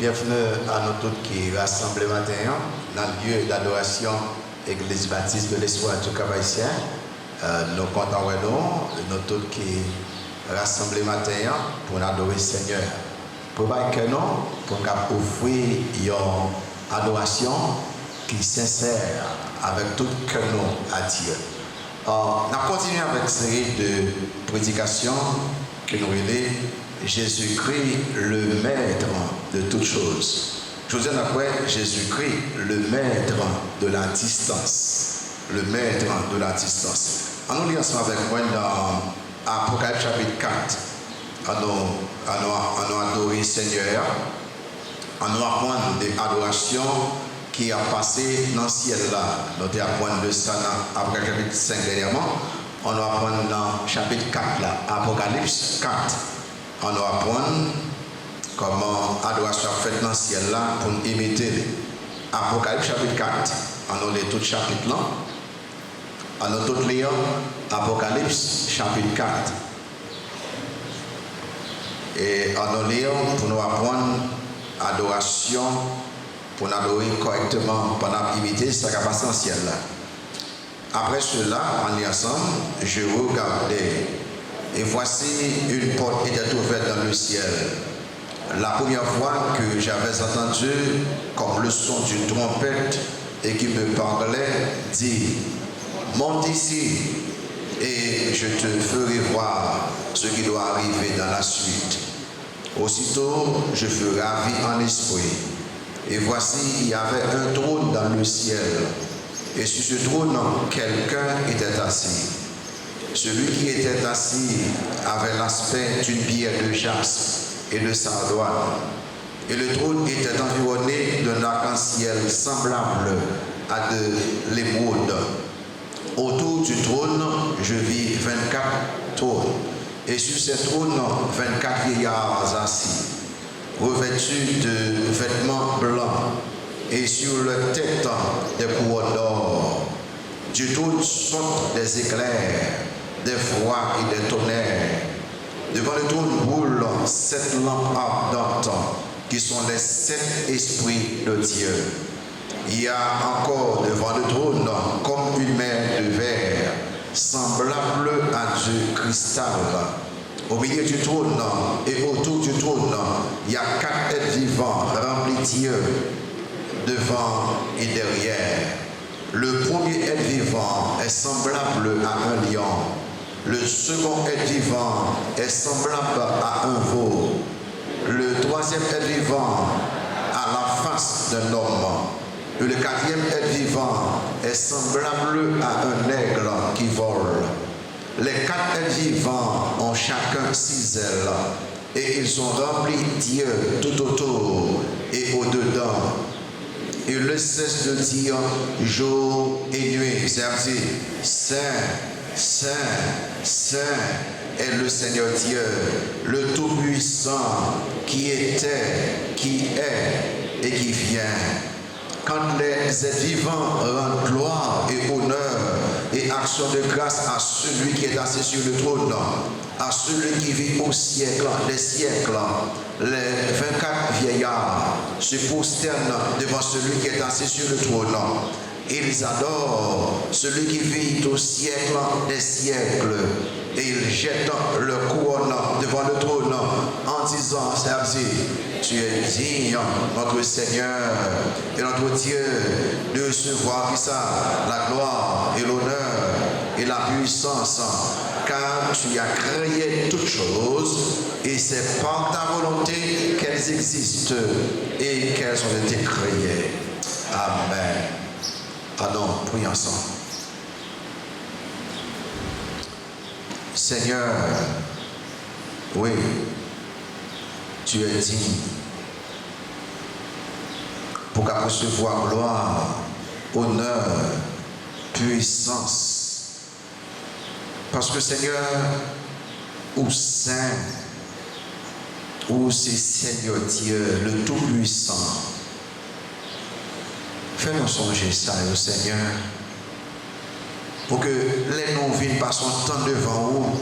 Bienvenue à nous tous qui rassemblent matin dans le lieu d'adoration Église Baptiste de l'Espoir du Cap-Haïtien. Nous comptons nous tous qui rassemblent matin pour adorer le Seigneur. Pour que nous, pour offrir une adoration qui est sincère avec tout que nous à Dieu. On a continué avec une série de prédications que nous relèvons Jésus-Christ, le maître de toutes choses. Je vous dis après, Jésus-Christ, le maître de la distance. Le maître de la distance. On nous lit ensemble avec moi dans Apocalypse chapitre 4. On nous adore le Seigneur. On nous apprend des adorations qui a passé dans le ciel là. Nous apprenons de ça dans Apocalypse chapitre 5 dernièrement. On nous apprend dans chapitre 4 là, Apocalypse 4. On nous apprend comment l'adoration faite dans le ciel là pour nous imiter. Apocalypse chapitre 4. On nous lit tout le chapitre là. On nous tout lire Apocalypse chapitre 4. Et on nous lit pour nous apprendre l'adoration, pour nous adorer correctement, pour nous imiter ce qui a passé dans le ciel là. Après cela, en y ensemble, je regardais. Et voici une porte était ouverte dans le ciel. La première fois que j'avais entendu comme le son d'une trompette et qui me parlait, dit, monte ici et je te ferai voir ce qui doit arriver dans la suite. Aussitôt, je fus ravi en esprit. Et voici, il y avait un trône dans le ciel. Et sur ce trône, quelqu'un était assis. Celui qui était assis avait l'aspect d'une pierre de jaspe et de sardoine. Et le trône était environné d'un arc-en-ciel semblable à de l'émeraude. Autour du trône, je vis 24 trônes. Et sur ces trônes, 24 vieillards assis, revêtus de vêtements blancs, et sur leur tête des couronnes d'or. Du trône sortent des éclairs, des froids et des tonnerres. Devant le trône roulent 7 lampes ardentes, qui sont les 7 esprits de Dieu. Il y a encore devant le trône comme une mer de verre, semblable à du cristal. Au milieu du trône et autour du trône, il y a 4 êtres vivants remplis d'yeux, devant et derrière. Le premier être vivant est semblable à un lion. Le second être vivant est semblable à un veau. Le troisième être vivant a la face d'un homme. Et le quatrième être vivant est semblable à un aigle qui vole. Les 4 êtres vivants ont chacun 6 ailes et ils sont remplis d'yeux tout autour et au-dedans. Il ne cesse de dire jour et nuit. C'est-à-dire, Saint, Saint, Saint est le Seigneur Dieu, le Tout-Puissant, qui était, qui est et qui vient. Quand les êtres vivants rendent gloire et honneur et action de grâce à celui qui est assis sur le trône, à celui qui vit au siècle des siècles, les 24 vieillards se prosternent devant celui qui est assis sur le trône. Ils adorent celui qui vit au siècle des siècles et ils jettent leur couronne devant le trône en disant, tu es digne, notre Seigneur et notre Dieu, de recevoir la gloire et l'honneur et la puissance, car tu as créé toutes choses et c'est par ta volonté qu'elles existent et qu'elles ont été créées. Amen. Pardon, prions ensemble. Seigneur, oui, tu es digne pour qu'à recevoir gloire, honneur, puissance. Parce que Seigneur, ou Saint, ou c'est Seigneur Dieu, le Tout-Puissant. Fais-nous songer ça, au Seigneur, pour que les noms viennent par son temps devant vous,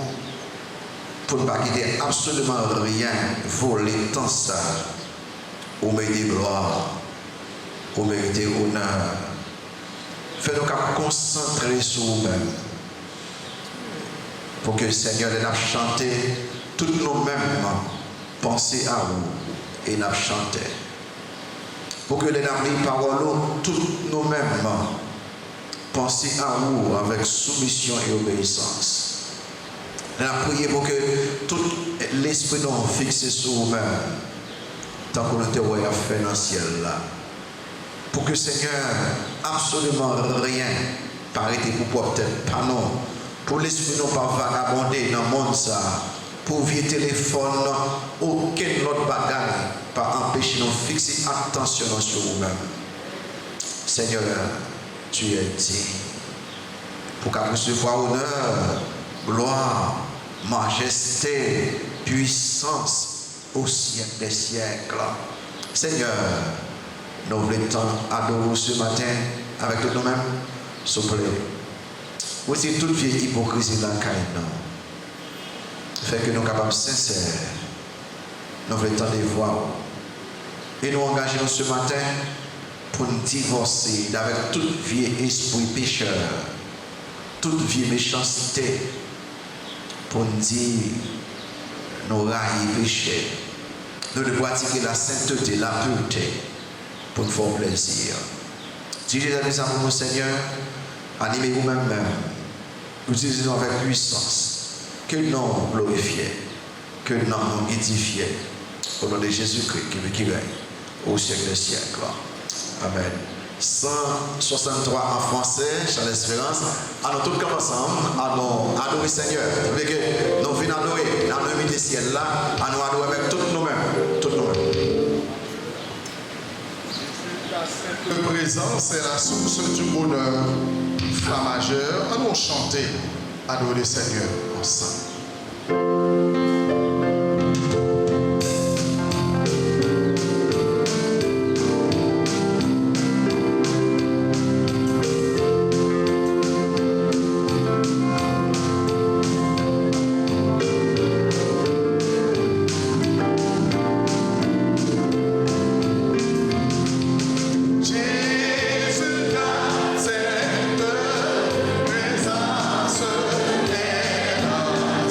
pour ne pas quitter absolument rien, voler tant ça. Vous méritez gloire, vous méritez honneur. Faites-nous concentrer sur vous-même. Pour que le Seigneur ait chanté, tous nous-mêmes penser à vous et nous chanter. Pour que les paroles, tous nous-mêmes penser à vous avec soumission et obéissance. Nous avons prié pour que tout l'esprit nous fixe sur vous-même, tant qu'on était fait dans le ciel là. Pour que Seigneur, absolument rien, paraît pour peut-être pas non. Pour l'esprit nous pas vagabonder dans le monde ça. Pour vieux téléphone, aucun autre bagage pas empêcher nous fixer attention sur vous-même. Seigneur, tu es digne. Pour qu'à recevoir honneur, gloire, majesté, puissance au siècle des siècles. Seigneur, nous voulons adorer ce matin avec tout nous-mêmes. S'il vous plaît. Voici toute vieille hypocrisie dans le cas. Fait que nous sommes capables sincères. Nous voulons tendre voir. Et nous engageons ce matin pour nous divorcer avec tout vieux esprit pécheur, toute vieille méchanceté, pour nous dire nous railler péché. Nous devons pratiquer la sainteté, la pureté, pour nous faire plaisir. Si j'ai donné ça pour nous, Seigneur, animez vous-même, utilisez-nous avec puissance. Que le nom glorifié, que le nom édifié, au nom de Jésus-Christ qui règne au siècle des siècles. Amen. 163 en français, Charles Espérance. Alors, tous comme ensemble, allons adorer Seigneur. Vous voulez que nous venons adorer dans le milieu des ciels là, à nous adorer avec tous nous-mêmes. Tous nous-mêmes. Le présent, c'est la source du bonheur. Fa majeur, allons chanter, adorer Seigneur ensemble. Présence est là.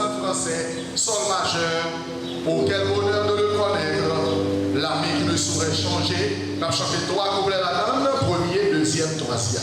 en français, sol majeur. Pour quel bonheur de le connaître, l'ami qui ne saurait changer. On a chanté 3 couplets là-dedans, premier, deuxième, troisième.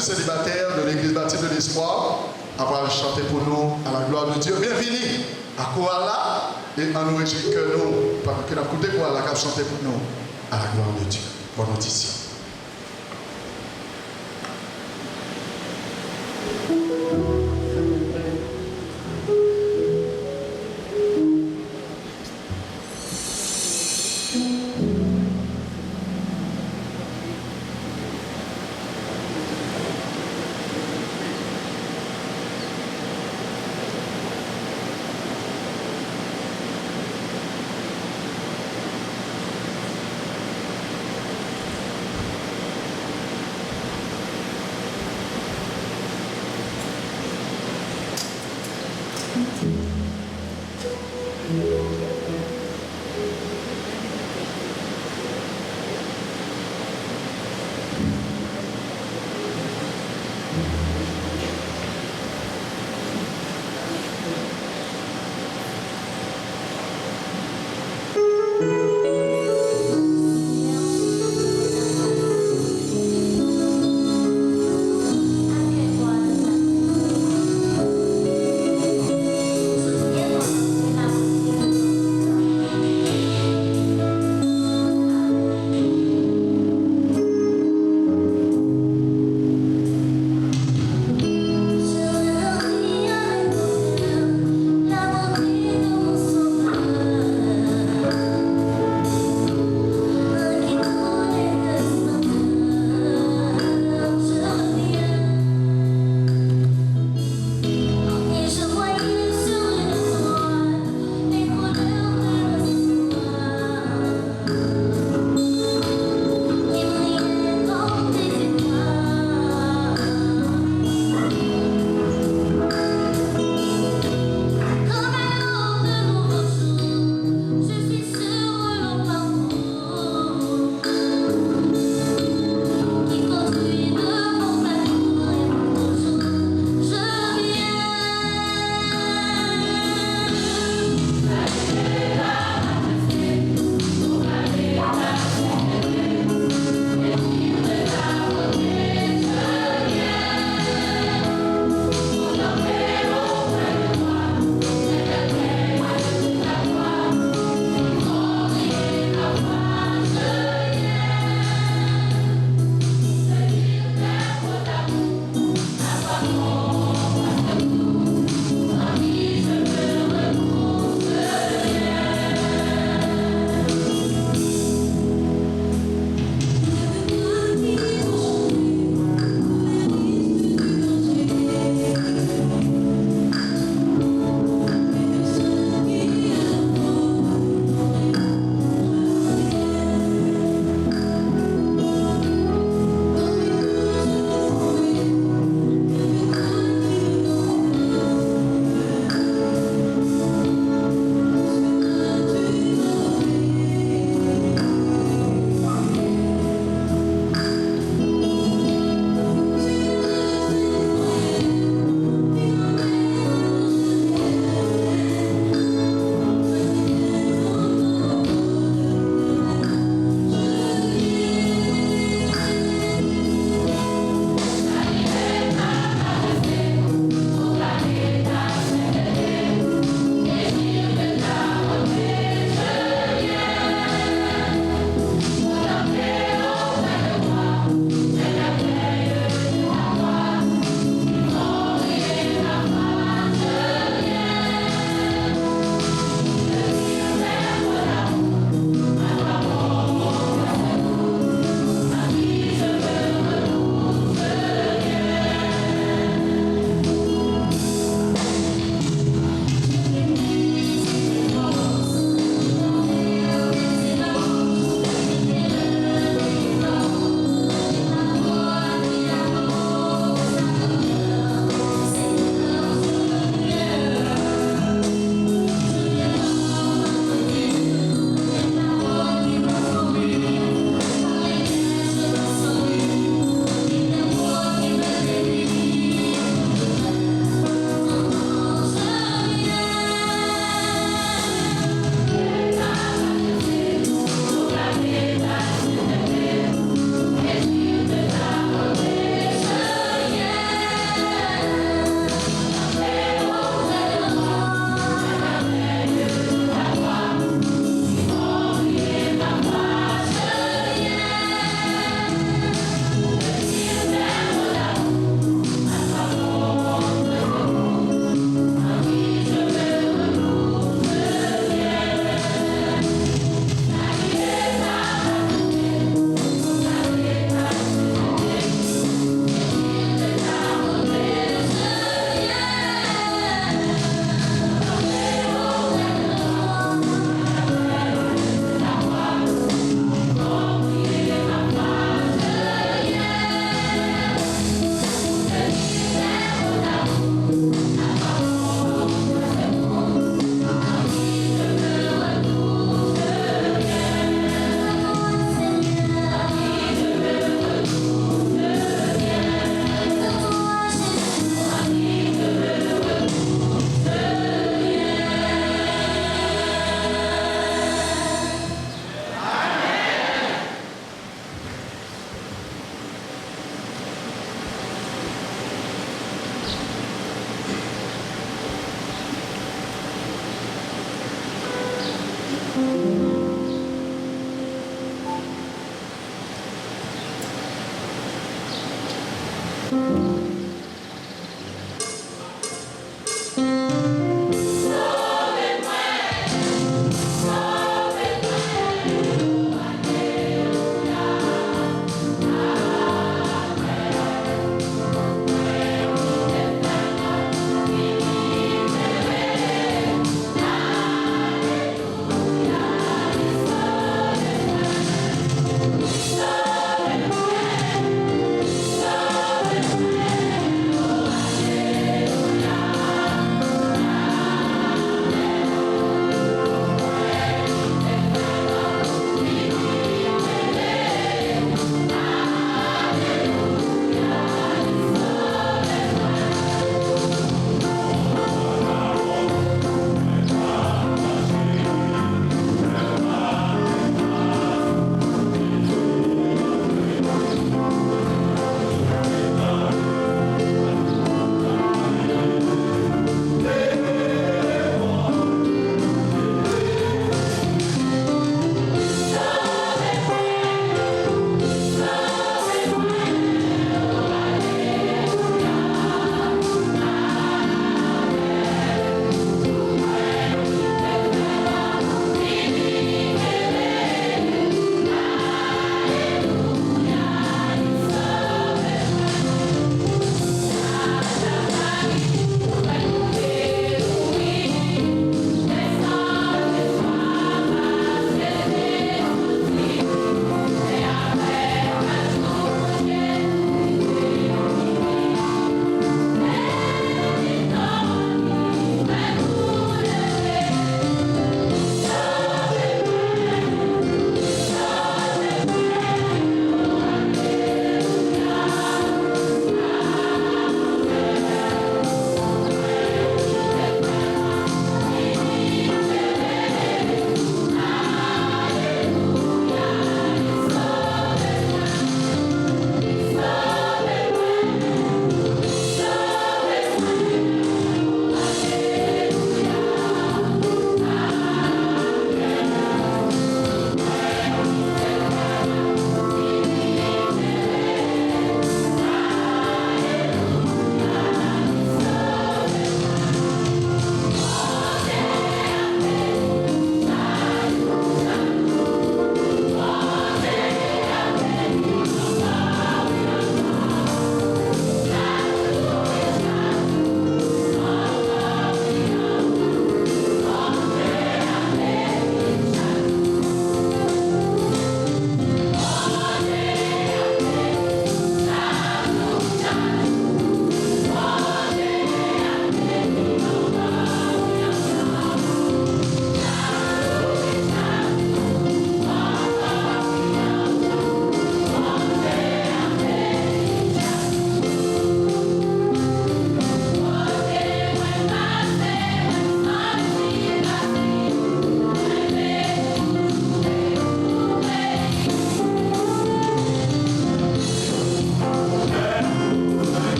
Célibataire de l'église baptiste de l'espoir, avoir chanté pour nous à la gloire de Dieu. Bienvenue à Koala et en nous réjouit que nous, parce que nous avons écouté Koala qui a chanté pour nous à la gloire de Dieu. Bonne audition. Alléluia.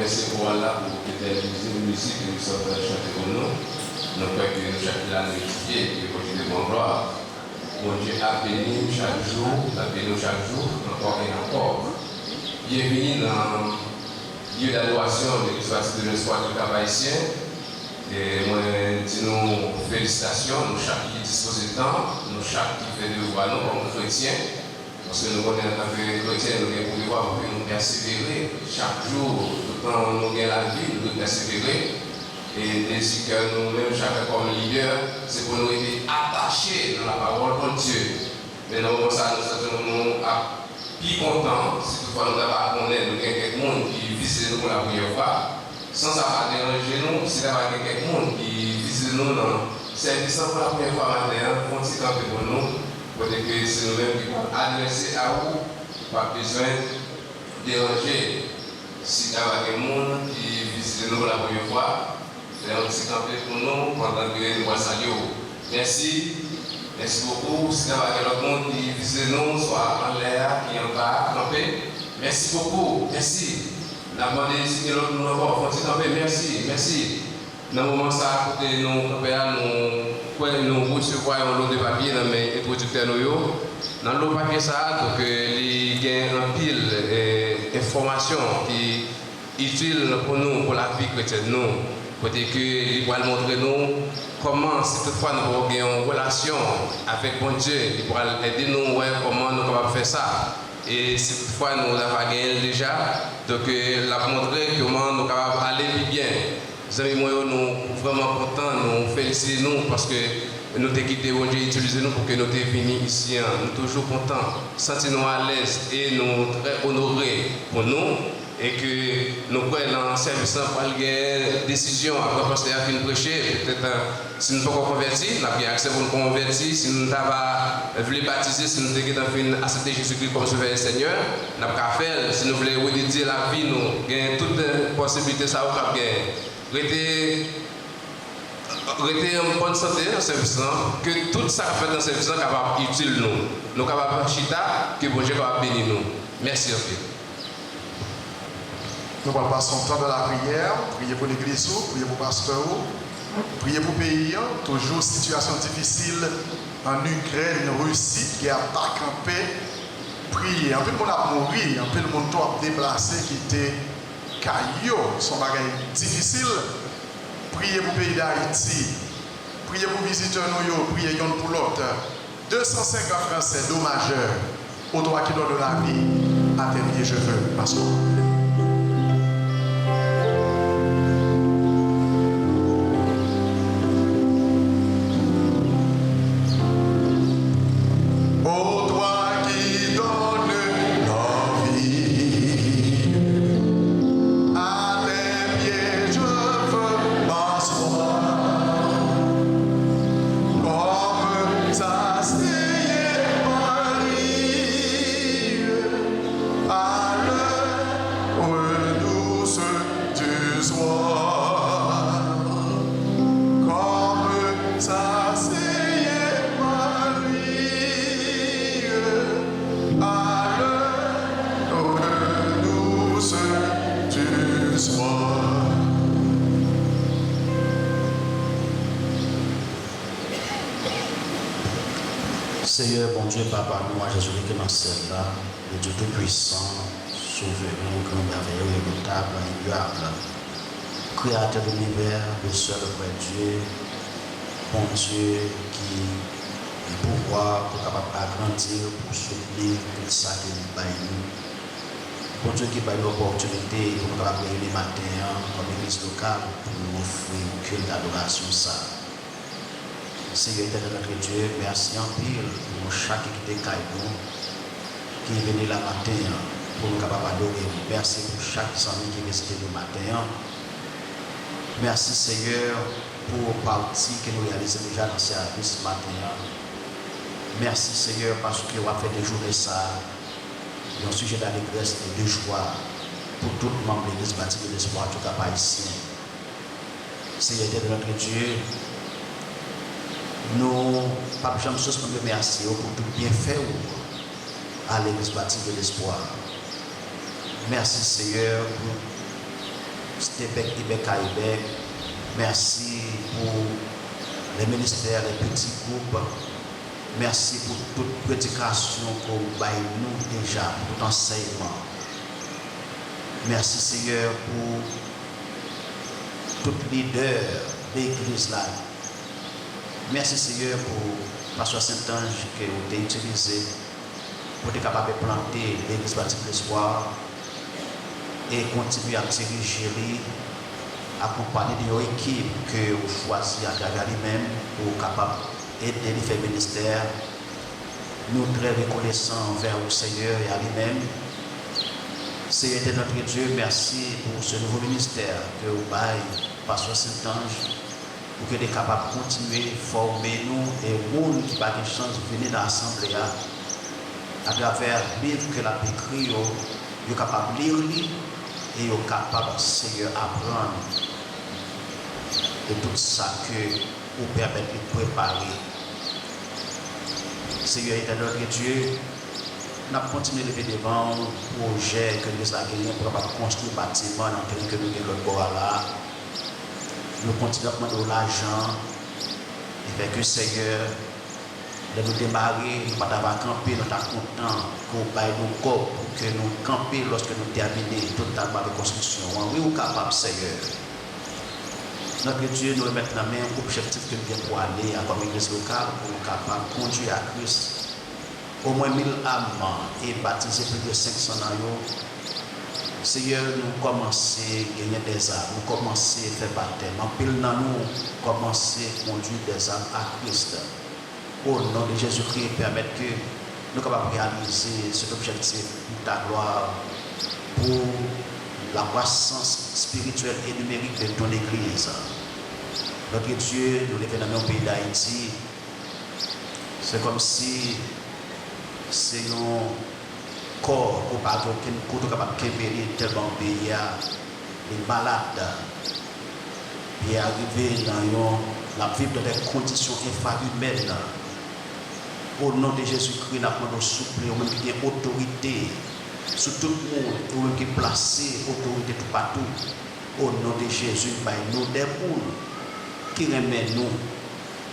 remercie pour Allah pour la musique que nous sommes chanter pour nous. Nous croyons que nous chaque là nous étudier et continuer de gloire. Mon Dieu a béni chaque jour, a béni chaque jour, encore et encore. Bienvenue dans le lieu d'adoration de l'Église baptiste de l'espoir du Cap haïtien. Et moi, dis-nous félicitations, nous chaque qui dispose du temps, nous chaque qui fait devoir, nous comme chrétiens. Parce que nous connaissons en tant que chrétiens, nous devons pouvoir nous persévérer. Chaque jour, tout le temps nous gagnons la vie, nous devons persévérer. Et ainsi que nous-mêmes, chacun comme leader, c'est pour nous être attachés dans la parole de Dieu. Mais nous, comme ça, nous sommes plus contents si toutefois nous avons connaître, nous avons quelqu'un qui visite nous pour la première fois. Sans avoir déranger nous, si nous avons quelqu'un qui visite nous dans le service pour la première fois matin, on s'y campe pour nous. Pour que c'est nous-mêmes qui pouvons adresser à vous, pas besoin de déranger. Si nous avons quelqu'un qui visite nous pour la première fois, c'est un petit campé pour nous pendant que nous saluons. Merci. Merci beaucoup. Si nous avons quelqu'un qui visite nous, soit en l'air, qui est en bas, campé. Merci beaucoup. Merci. Nous avons demandé si l'autre nous avons fait camper. Merci. Merci. Dans le moment ça, côté nous, nous recevons un lot de papier dans mes introducteurs. Dans le lot de papier, ça, donc, il y a un pile d'informations qui sont utiles pour nous, pour la vie chrétienne. Côté que il va montrer nous comment, si toutefois nous avons une relation avec bon Dieu, il va aider nous comment nous pouvons faire ça. Et si toutefois nous avons gagné déjà, donc la montrer comment nous pouvons aller bien. Les amis, nous sommes vraiment contents, nous félicitons parce que nous avons quitté bon Dieu, utilisé nous pour que nous soyons venus ici. Nous sommes toujours contents, sentons-nous à l'aise et nous très honorés pour nous. Et que nous prenons dans le service pour une décision après parce qu'il a fini de prêcher. Peut-être si nous ne sommes pas convertis, nous avons accès pour nous convertir. Si nous voulons baptiser, si nous voulons accepter Jésus-Christ comme Sauveur et Seigneur, nous avons qu'à faire. Si nous voulons redédier la vie, nous avons toutes les possibilités. Ça va rester en bonne santé dans le service, que tout ça fait dans le service est capable utile nous. Nous sommes capables de chita, que bon Dieu va bénir nous. Merci en fait. Nous allons passer son temps dans la prière, prier pour l'église, prier pour le pasteur, prier pour le pays. Toujours situation difficile en Ukraine, en Russie, qui a pas campé. Prier. Un peu de monde a mouru, un peu de monde a déplacé qui était caillou, son bagage difficile. Prier pour le pays d'Haïti, prier pour les visiteurs, prier pour l'autre. 250 Français dommageurs, au droit qui donne de la vie, à tes pieds je veux, pasteur. Seigneur, bon Dieu, Papa, nous, à Jésus-Christ, dans celle-là, le Dieu tout-puissant, souverain, grand, merveilleux, redoutable, immuable, créateur de l'univers, le seul vrai Dieu, bon Dieu qui est pouvoir pour capable agrandir, pour soutenir tout ça que nous baillons. Bon Dieu qui baille l'opportunité pour nous rappeler les matins comme église locale pour nous offrir une culte d'adoration ça. Seigneur éternel notre Dieu, merci en pile pour chaque qui est caillou, qui est venu la matin pour nous capables d'adorer. Merci pour chaque ami qui est resté le matin. Merci Seigneur pour partie que nous réalisons déjà dans le service ce matin. Merci Seigneur parce que vous avez fait des journées ça, un sujet d'allégresse et de joie pour tout le membre de l'église baptiste de l'espoir, tout cas pas ici. Seigneur éternel notre Dieu, nous, pas jamais chose pour remercier pour tout bien fait à l'église baptiste de l'espoir. Merci Seigneur pour Stébek, Ibek, Aïbek. Merci pour les ministères, les petits groupes. Merci pour toute prédication qu'on baille nous déjà, pour tout enseignement. Merci Seigneur pour tout leader de l'église là. Merci Seigneur pour Pasteur Saint-Ange que vous avez utilisé pour être capable de planter l'église baptiste de l'espoir et continuer à diriger, accompagner de l'équipe que vous choisissez à travers lui-même pour capable aider les faits ministères. Nous très reconnaissants envers le Seigneur et à lui-même. Seigneur notre Dieu, merci pour ce nouveau ministère que vous baillez, Pasteur Saint-Ange, pour qu'il soit capable de continuer à former nous et les gens qui n'ont pas de chance de venir dans l'Assemblée à travers le livre que la écrit, ils sont capables de lire et ils sont capables, Seigneur, d'apprendre de tout ça que vous permettez de préparer. Seigneur notre Dieu, nous avons continué de lever devant le projet que nous avons gagné pour construire un bâtiment dans lequel que nous avons là. Nous continuons à demander l'argent. Et fait que Seigneur, de nous démarrer, nous ne pouvons pas camper, nous sommes contents pour nous corps pour que nous campions lorsque nous terminons totalement la construction. Oui, nous sommes capables, Seigneur. Notre Dieu, nous remettons la main au objectif que nous avons pour aller à comme église locale pour nous capables de conduire à Christ. Au moins 1000 âmes et baptiser plus de 500 ans. Seigneur, nous commençons à gagner des âmes, nous commençons à faire baptême. En pile dans nous, commençons à conduire des âmes à Christ. Au nom de Jésus-Christ, permettre que nous soyons capables de réaliser cet objectif pour ta gloire, pour la croissance spirituelle et numérique de ton Église. Notre Dieu, nous levons dans le pays d'Haïti. C'est comme si c'est un corps qu'on n'a pas capable de quérir tellement pays, les malades, et arriver dans la vie dans des conditions infrahumaines. Au nom de Jésus-Christ, nous avons souple, nous avons une autorité sur tout le monde, nous avons placé autorité tout partout. Au nom de Jésus, nous des gens qui remettent nous,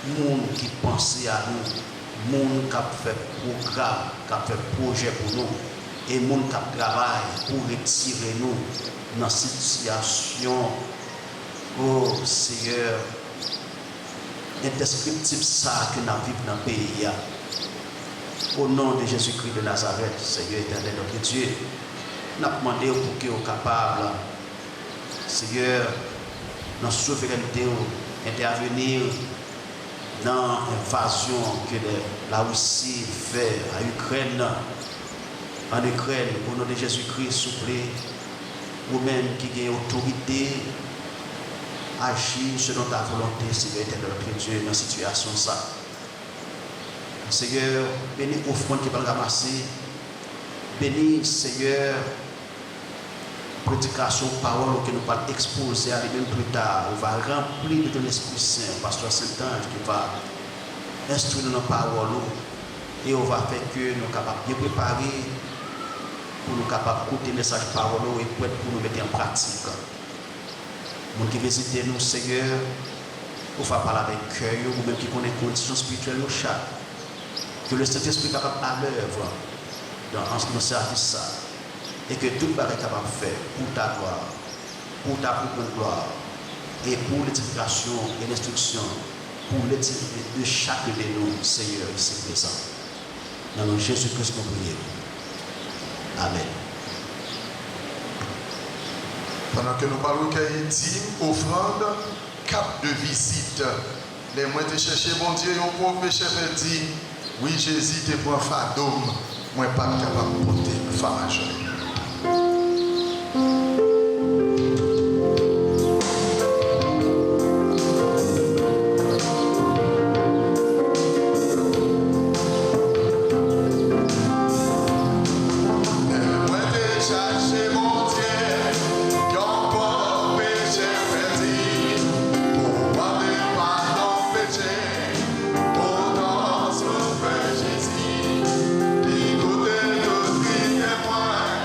des gens qui pensent à nous, des gens qui fait programme, qui fait projet pour nous, et des gens qui travaillent pour retirer nous dans cette situation. Oh Seigneur, indescriptible ça que nous vivons dans le pays. Au nom de Jésus-Christ de Nazareth, Seigneur éternel, notre Dieu, nous avons demandé pour que vous capable, Seigneur, dans la souveraineté, intervenir dans l'invasion que la Russie fait à l'Ukraine. En Ukraine, au nom de Jésus-Christ, s'il vous plaît, vous-même qui avez autorité, agir selon ta volonté, Seigneur éternel, notre Dieu, dans cette situation. Seigneur, bénis l'offrande qui va le ramasser. Bénis, Seigneur, prédication, parole que nous allons exposer à lui-même plus tard. On va remplir de ton Esprit Saint, Pasteur Saint-Ange, qui va instruire nos paroles. Et on va faire que nous sommes capables de bien préparer pour nous capables d'écouter le message parole et pour nous mettre en pratique. Nous qui visitez nous, Seigneur, pour faire parler avec cœur, ou même qui connaissent les conditions spirituelles au chaque. Que le Saint-Esprit soit capable à l'œuvre dans ce service et que tout le monde est capable de faire pour ta gloire, pour ta plus grande gloire et pour l'édification et l'instruction pour l'édification de chaque de nous, Seigneur, ici présent. Dans le nom de Jésus-Christ, nous prions. Amen. Pendant que nous parlons de dîme, offrande, cap de visite, les moyens de chercher, bon Dieu, un pauvre chef dit, oui, Jésus te prend fadom, moi pas capable de porter femme majeur. Écoutez tous les témoins.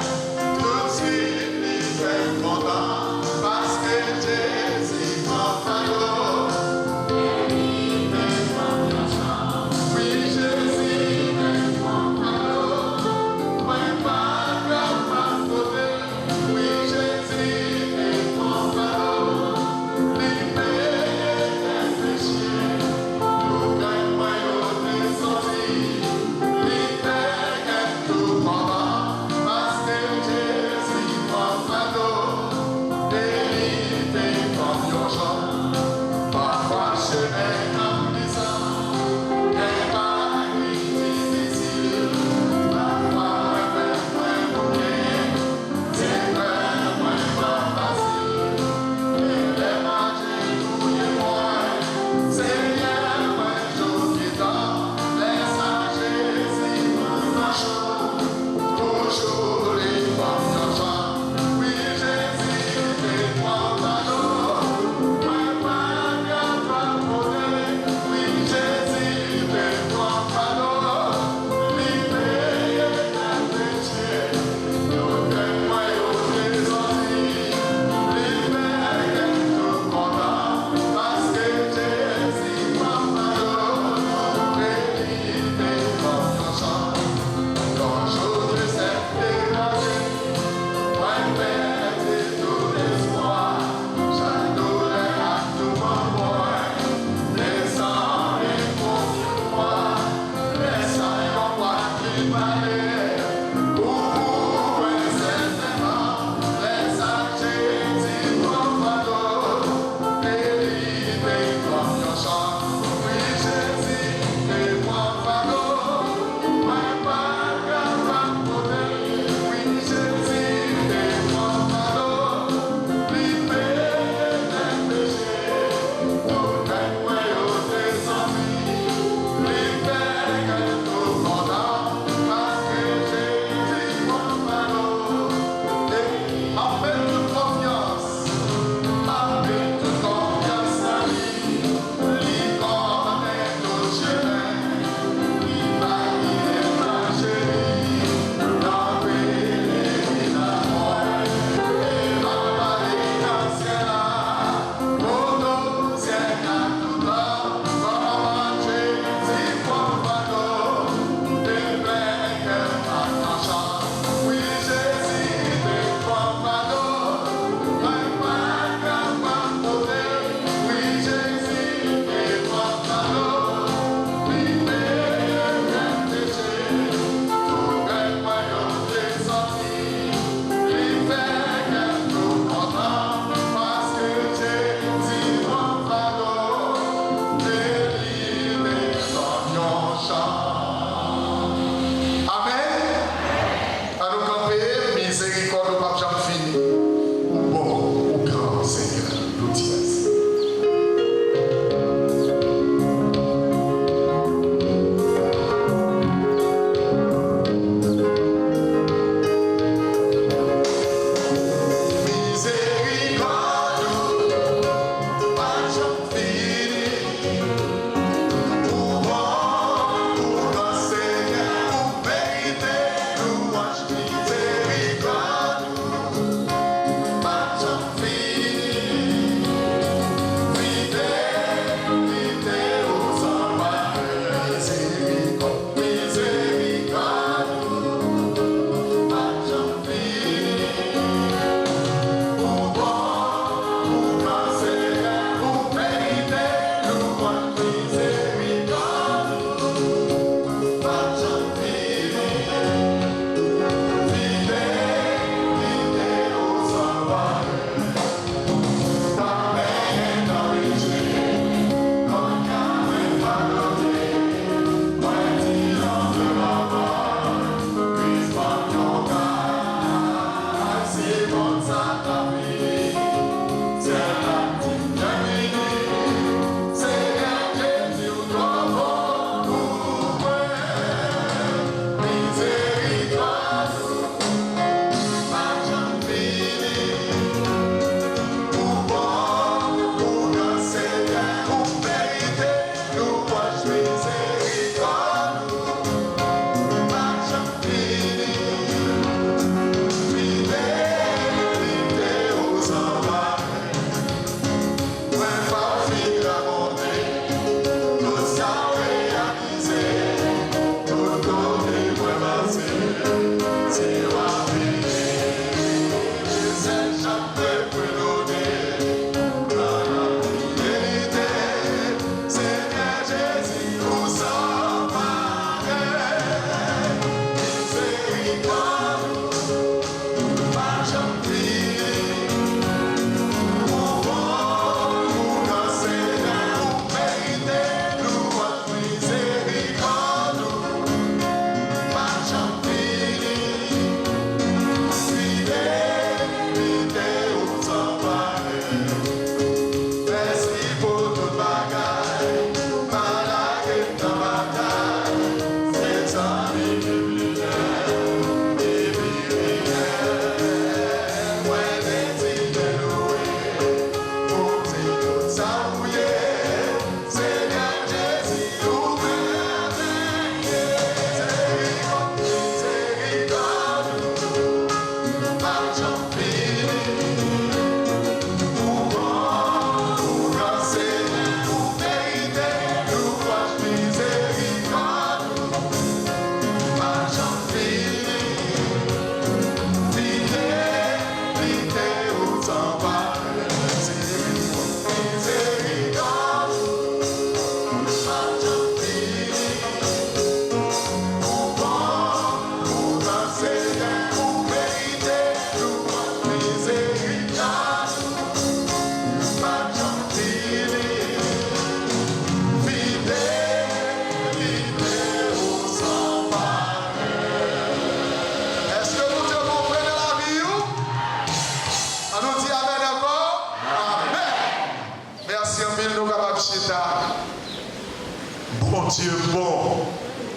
Bon Dieu bon,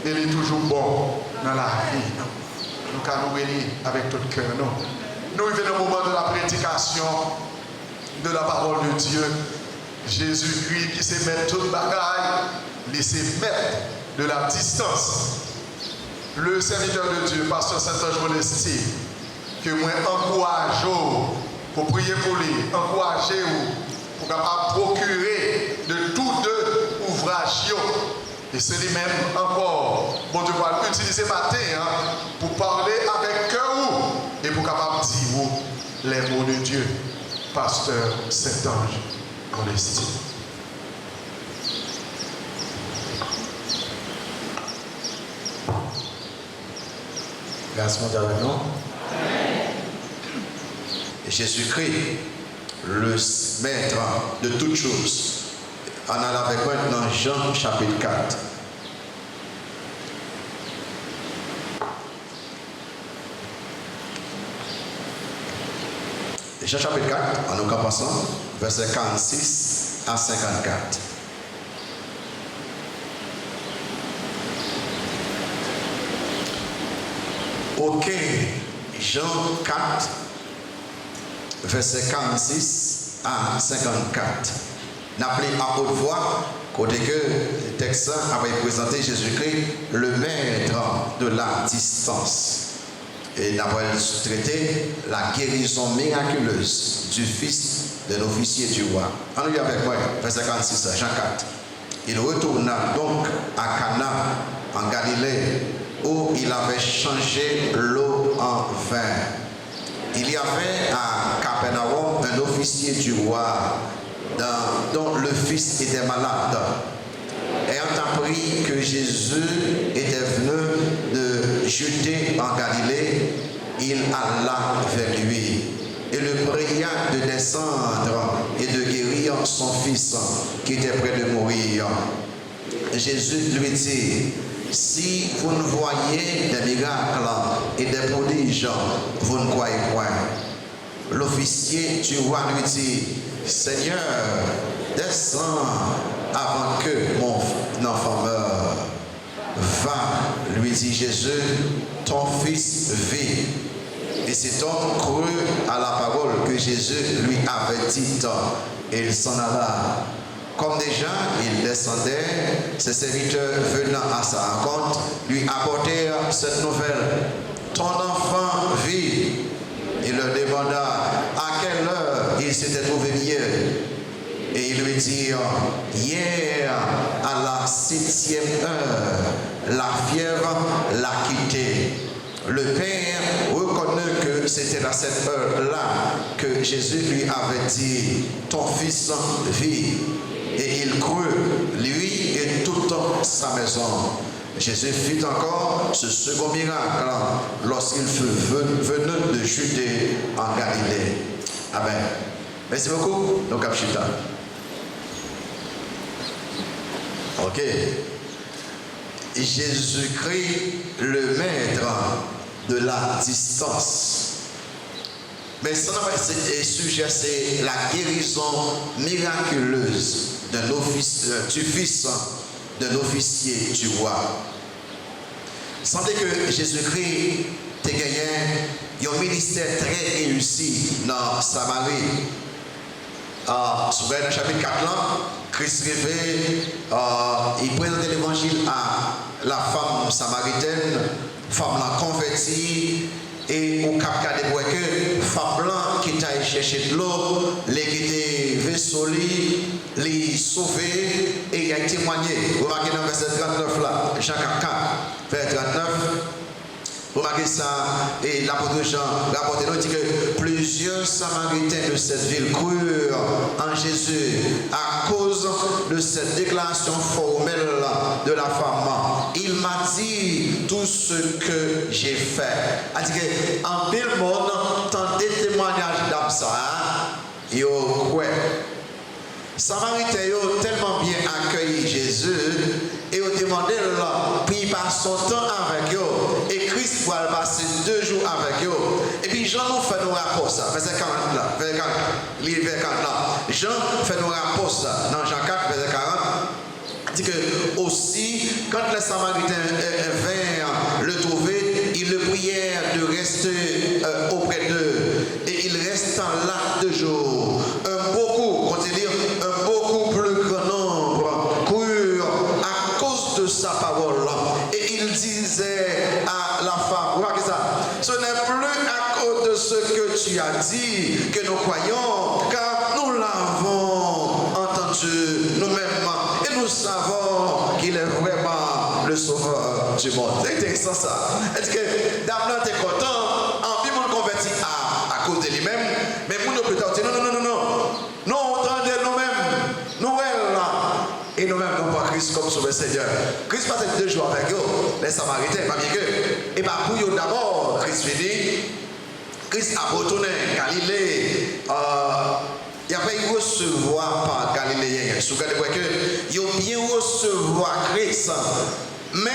il est toujours bon dans la vie. Nous allons venir avec tout cœur. Nous venons au moment de la prédication de la parole de Dieu. Jésus-Christ qui sait mettre toute bagaille, laisser mettre de la distance. Le serviteur de Dieu, pasteur Saint-Ange Modestie, que moi encourage pour prier pour lui, encourager pour capable procurer de tous deux ouvrages. Et c'est lui-même encore, bon Dieu va l'utiliser matin pour parler avec cœur et pour capable dire les mots de Dieu. Pasteur Saint-Ange Modestie. Grâce mondiale avec nous. Jésus-Christ, le maître de toutes choses. On a avec moi dans Jean chapitre 4. Jean chapitre 4, en nous commençant, verset 46 à 54. Ok, Jean 4, verset 46 à 54. N'appelez à haute voix, côté que le texte avait présenté Jésus-Christ, le maître de la distance. Et nous avons traité la guérison miraculeuse du fils de l'officier du roi. En lui avec moi, verset 46, Jean 4. Il retourna donc à Cana, en Galilée, où il avait changé l'eau en vin. Il y avait à Capernaum un officier du roi dont le fils était malade. Ayant appris que Jésus était venu de Judée en Galilée, il alla vers lui et le pria de descendre et de guérir son fils qui était près de mourir. Jésus lui dit: si vous ne voyez des miracles et des prodiges, vous ne croyez point. l'officier du roi lui dit, Seigneur, descends avant que mon enfant meure. Va, lui dit Jésus, ton fils vit. Et cet homme crut à la parole que Jésus lui avait dite, et il s'en alla. Comme déjà il descendait, ses serviteurs venant à sa rencontre lui apportèrent cette nouvelle. Ton enfant vit. Il leur demanda à quelle heure il s'était trouvé mieux. Et ils lui dirent, hier à la 7e heure, la fièvre l'a quitté. Le père reconnut que c'était à cette heure-là que Jésus lui avait dit, ton fils vit. Et il crut, lui et toute sa maison. Jésus fit encore ce second miracle lorsqu'il fut venu de Judée en Galilée. Amen. Merci beaucoup. Donc, Kapchita. Ok. Jésus-Christ, le maître de la distance. Mais son sujet, c'est la guérison miraculeuse du fils d'un officier du roi. Sentez que Jésus-Christ a gagné un ministère très réussi dans Samarie. Dans le chapitre 4, Christ rêvait, il présentait l'évangile à la femme samaritaine, femme convertie, et au cap de bois que femme blanc qui t'a cherché de l'eau, les qui étaient vaisseaux, les sauvés, et il a témoigné. Vous remarquez dans le verset 39 là, Jean 4, verset 39. Vous remarquez ça, et l'apôtre Jean rapporte nous dit que plusieurs Samaritains de cette ville crurent en Jésus à cause de cette déclaration formelle de la femme. Il m'a dit tout ce que j'ai fait. C'est-à-dire qu'en pile monde, tant des témoignages d'âme ça, yo quoi. Samaritains ont tellement bien accueilli Jésus et ont demandé là, puis il passe son temps avec eux. Et Christ va passer 2 jours avec eux. Et puis Jean nous fait nos rapports ça. Verset 40 là, verset 40, verset 40 là. Jean fait nos rapports ça. Dans Jean 4, verset 40, dit que aussi, quand les Samaritains vinrent le trouver, ils le prièrent de rester auprès d'eux. Et il restant là 2 jours. Un beaucoup plus grand nombre crurent à cause de sa parole. Et il disait à la femme, remarquez ça, ce n'est plus à cause de ce que tu as dit que nous croyons, car nous l'avons entendu nous-mêmes et nous savons qu'il est vraiment le sauveur du monde. C'est intéressant ça. Est-ce que d'abord tu es content, en vie mon converti à cause de lui-même, mais pour nous plus tard, non, entendez nous-mêmes, nous-mêmes là, et nous-mêmes nous pas Christ comme sauveur Seigneur. Christ passe 2 jours avec eux, les Samaritains, pas bien que. Et bien pour eux d'abord, Christ finit, Christ a retourné Galilée, il y avait recevoir par Galiléen. Si vous regardez que, ils ont bien recevoir Christ, mais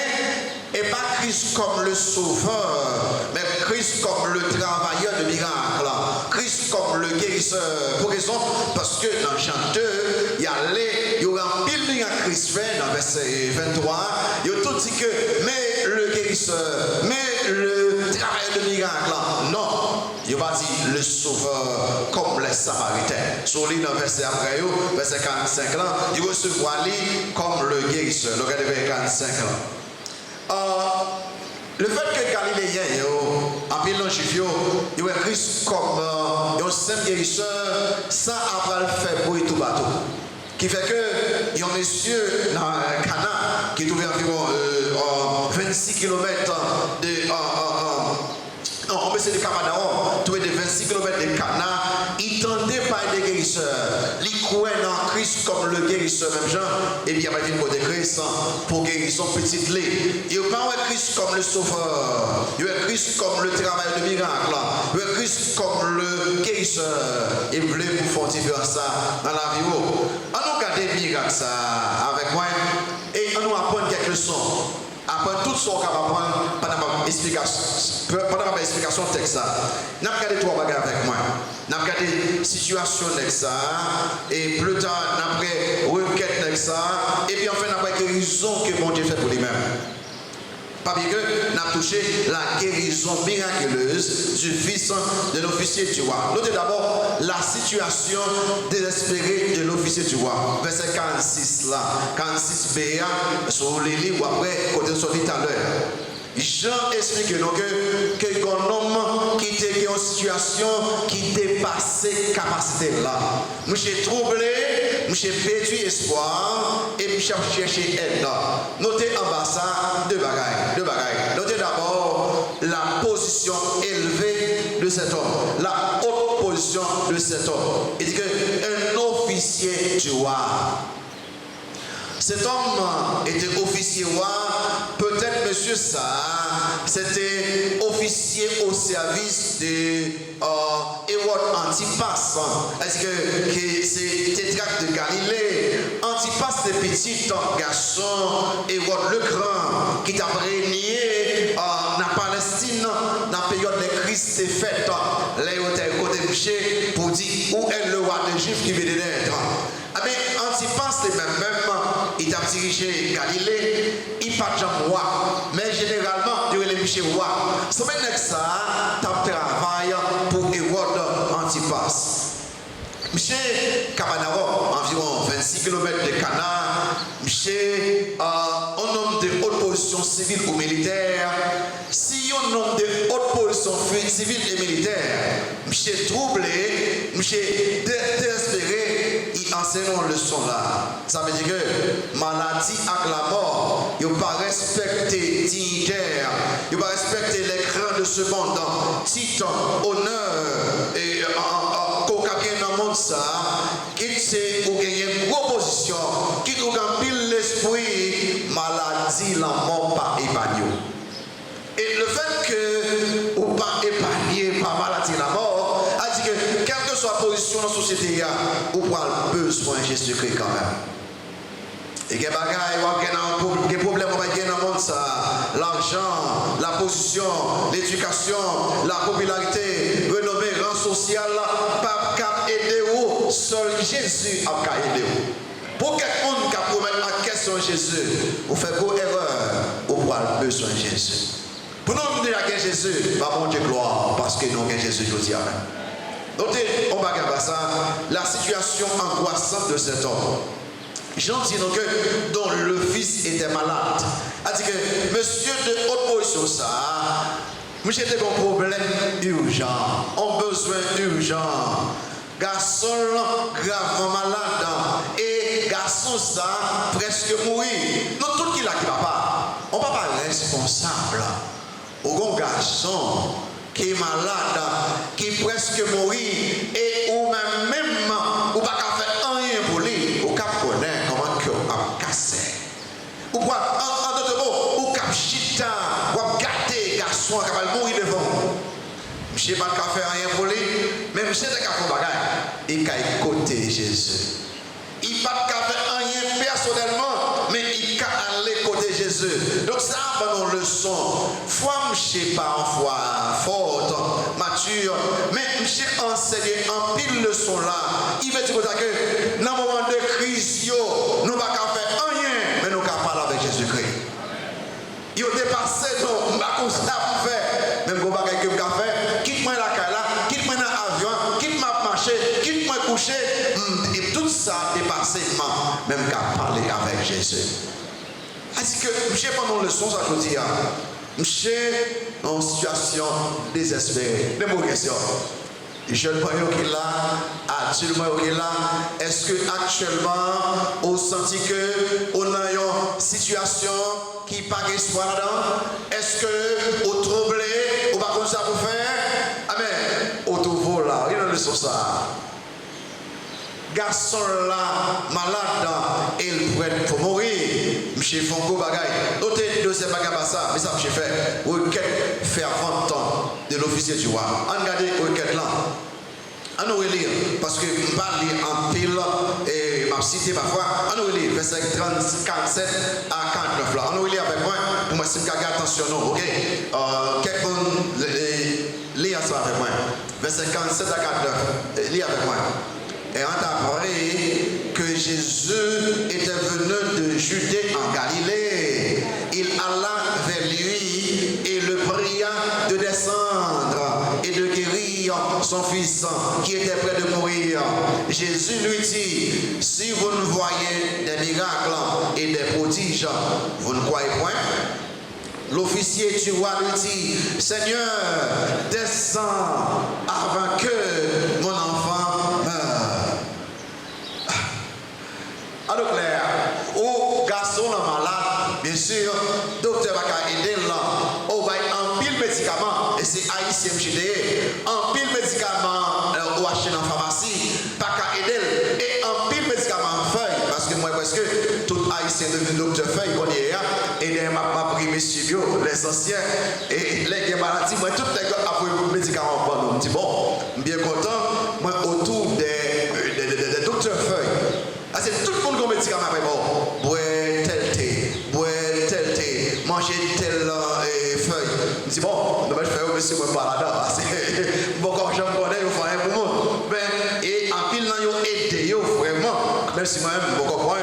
et pas Christ comme le sauveur, mais Christ comme le travailleur de miracle, Christ comme le guérisseur. Pour raison, parce que dans Jean 2, il y aura un pile miracle Christ fait dans verset 23, il a tout dit que, mais le guérisseur, mais le travailleur de miracle, non, il va dire le sauveur comme les Samaritains. Sur lui, dans le verset après, verset 45 là, il recevra lui comme le guérisseur. Regardez verset 45 là. Le fait que Galiléens, en bilan juif, ils ont Christ comme un simple guérisseur, ça après le fait pour tout bateau. Qui fait que, il y a un monsieur dans Cana qui est environ 26 km de. Non, on peut essayer de Capadaon, trouver des 26 km de Cana, il tendait par des guérisseurs. Il croyait dans Christ comme le guérisseur, même Jean, et puis il y a une côté Christ pour guérir son petit lait. Il n'y a pas Christ comme le sauveur, il y a Christ comme le travail de miracle, il y a Christ comme le guérisseur. Il voulait vous faire différence dans la vie. On nous garde des miracles ça avec moi et on nous apprend quelques leçons. Après tout ce qu'on va apprendre pendant ma explication texte, nous allons regarder 3 bagages avec moi. N'a regardé la situation de ça, et plus tard, après requête de ça, et puis enfin, après guérison que mon Dieu fait pour lui-même. Pas bien que nous avons touché la guérison miraculeuse du fils de l'officier du roi. Notez d'abord la situation désespérée de l'officier du roi. Verset 46 là, 46b, sur les livres après, côté sorti tout à l'heure. Jean explique donc que un homme qui était dans une situation qui dépassait capacité là. Nous sommes troublés, nous sommes perdu espoir et nous sommes cherché aide. Notez en bas ça deux bagailles. Notez d'abord la position élevée de cet homme, la haute position de cet homme. Il dit qu'un officier du roi. Cet homme était officier roi, peut-être monsieur ça, c'était officier au service de Hérode Antipas. Est-ce que c'est tétrarque de Galilée? Antipas, c'est petit garçon, Hérode le Grand, qui t'a régné dans la Palestine, dans la période de Christ est faite. Là, il était côté boucher pour dire où est le roi des Juifs qui vient de naître. Mais Antipas, c'est même, il a dirigé Galilée, il pas de roi, mais généralement, il est le roi. Ça veut dire que ça, tu travail pour Hérode Antipas. Monsieur Cabanaro, environ 26 km de Cana, monsieur, un homme de haute position civile ou militaire. Si un homme de haute position civile et militaire, monsieur troublé, monsieur désespéré, il enseigne une leçon là. Ça veut dire que maladie avec la mort, il ne pas respecter dignitaire, il ne pas respecter les crans de ce monde, titre, honneur et dans le monde ça, qui sait ou gagner une proposition, qui nous gagne l'esprit, maladie, la mort pas épargné. Et le fait que ou pas épargné par maladie, la mort, a dit que quelle que soit la position dans la société, ou pas besoin de Jésus-Christ quand même. Et il y a des problèmes dans le monde ça, l'argent, la position, l'éducation, la popularité, renommée, rang social, pas qu'à aider ou seul Jésus a qu'à aider ou. Pour quelqu'un qui a promis en question Jésus, vous faites une erreur, vous avez besoin de Jésus. Pour nous dire à Jésus, pas bon Dieu gloire, parce que nous avons Jésus aujourd'hui. Notez, on va regarder ça, la situation angoissante de cet homme. Jean dit donc que dont le fils était malade. A dit que monsieur de haute position ça, monsieur était un problème urgent, un besoin urgent. Garçon gravement malade et garçon ça presque mourir. Non tout qui l'a qui va pas. On va pas responsable. Au grand garçon qui est malade, qui est presque mourir et ou même ou pas qu'à faire rien pour lui, ou qu'à connaître comment que a cassé. Ou quoi en d'autres mots, ou qu'à chita, ou gâter garçon qui va mourir devant. Monsieur pas qu'à faire rien pour lui, mais monsieur t'as qu'à faire bagage. Il a écouté Jésus. Il pas qu'à faire rien personnellement, mais il a aller côté Jésus. Donc ça va une leçon. Foi monsieur pas en foi forte, mature, mais monsieur enseigné en pile leçon là. Il veut dire que dans le moment de crise, nous ne pouvons pas faire rien, mais nous pouvons parler avec Jésus-Christ. Il a dépassé donc, nous ne pouvons pas faire, même si nous ne pouvons pas faire, quitte-moi la caille là, quitte-moi dans l'avion, quitte-moi marcher, quitte-moi coucher, et tout ça dépassé, même qu'à parler avec Jésus. Est-ce que monsieur pendant le son ça veut dire monsieur en situation désespérée. Des bonnes questions. Jeune voyou qui est là, adulte qui est là, est-ce que actuellement on senti que on a une situation qui n'a pas d'espoir là-dedans? Est-ce que on troublé, on va comme ça pour faire? Amen. On trouve là, il y a le son ça. Garçon là, malade, il pourrait pour mourir. Monsieur Fonko Bagay. Notez deuxième bagay ça, mais ça monsieur fait. Requête fervente de l'officier du roi. On regarde requête là. On nous relire parce que je parle en pile et m'a cité parfois. On nous relire verset 47 à 49 là. On nous relire avec moi pour moi si vous garder attention non, OK. Quelqu'un lit ça avec moi. verset 47 à 49. Lis avec moi. Et on a appris que Jésus était venu de Judée en Galilée. Il alla vers lui et le pria de descendre et de guérir son fils qui était près de mourir. Jésus lui dit, si vous ne voyez des miracles et des prodiges, vous ne croyez point? L'officier du roi lui dit, Seigneur, descends avant que mon enfant meure. Alors clair, au garçon malade, bien sûr, docteur va aider là, on va en pile médicament, et c'est haïtien en pile médicament ou acheter dans la pharmacie, pas qu'à aider, et en pile médicament feuille, parce que moi presque tout haïtien devenu docteur feuille, qu'on y est, et m'a pris mes studios, les anciens, et les maladies, moi tout les gars après les médicaments, je me dis bon, bien content, moi autour des docteurs feuilles. C'est tout le monde qui a un médicament après bon, boire tel thé, manger telle feuille. Je dis bon, je vais faire monsieur, moi pas là-dedans. Bon, quand j'en connais, il faut faire un pour moi. Et en pile, ils ont aidé vraiment, même si moi-même, je comprends.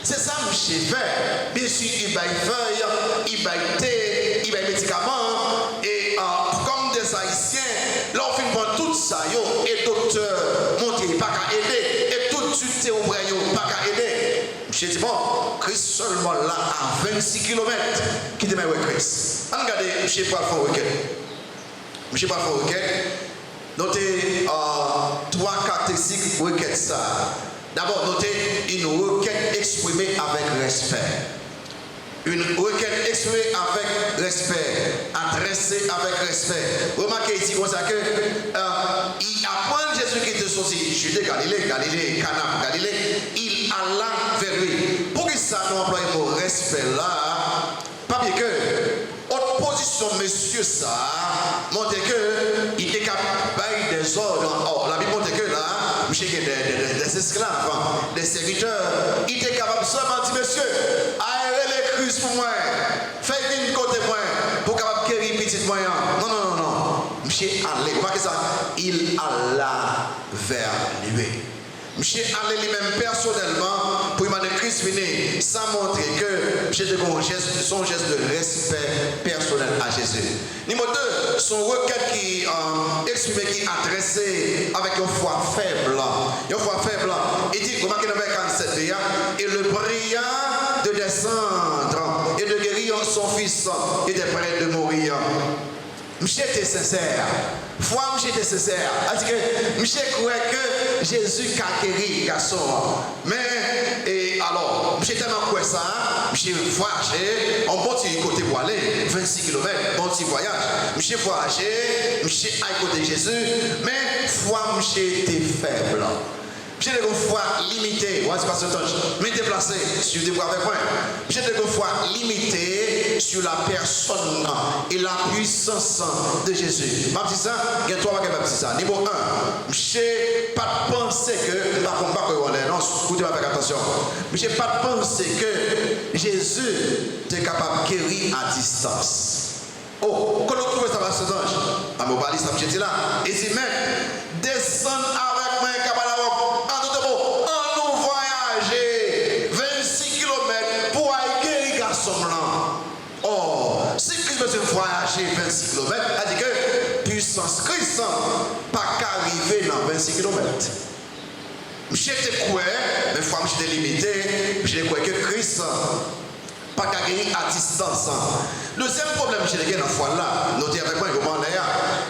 C'est ça que j'ai fait. Bien sûr, il va feuille, il va thé, il va médicaments. Et comme des haïtiens, là on finit prendre tout ça, et docteur, monter, pas qu'à aider. Tu au vrai, pas qu'à aider. J'ai dit, bon, Christ seulement là à 26 km qui demeure avec Christ. Regardez, je ne sais pas le week-end. Je ne sais pas le week-end. Notez trois caractéristiques week-end ça. D'abord, notez une requête exprimée avec respect. Une requête exprimée avec respect, adressée avec respect. Remarquez ici comme ça que il apprend Jésus qui était sorti Judée, Galilée, Cana, Galilée, il alla vers lui. Pour que ça nous emploie le mot respect là, pas bien que haute position monsieur ça, montre que il est capable des ordres. Or, la Bible montre que là, monsieur des esclaves, des serviteurs, il était capable seulement de dire monsieur, aérez les crues pour moi, faites une côté moi, pour capable guérir petit moyen. Non. Monsieur allait, pas que ça, il alla vers lui. Monsieur allait lui-même personnellement pour demander Christ venir sans montrer que monsieur de son geste de respect personnel à Jésus. Numéro 2, son requête qui exprimé, qui adressé avec une foi faible. Une foi faible. Il dit, remarquez dans le verset 47, et le pria de descendre et de guérir son fils qui était près de mourir. Monsieur était sincère. Foi, monsieur était sincère. C'est-à-dire que monsieur croyait que Jésus a guéri le garçon. Mais, et alors, monsieur tellement croyait ça, monsieur voyageait, on petit côté pour aller, 26 km, bon petit voyage. Monsieur voyageait, monsieur à côté de Jésus, mais foi, monsieur était faible. J'ai des fois limitées, ouais, c'est pas ce temps, mais déplacé sur des voies avec moi. J'ai des fois limitées sur la personne et la puissance de Jésus. Ma petite ça, il y a trois bagages ça. Niveau 1, j'ai pas pensé que, par contre, pas que on est, non, écoutez avec attention. J'ai pas pensé que Jésus était capable de guérir à distance. Oh, quand on trouve ça dans ce ange, à mon balise, ça me dit là, il dit, mais descends avec moi, capable. Oh, si Christ veut voyager 26 km, c'est-à-dire que puissance Christ pas qu'arriver dans 26 km. J'étais quoi, mais fois j'étais limité, je crois que Christ pas qu'à gagner à distance. Deuxième problème, j'ai dans la foi là, notez avec moi,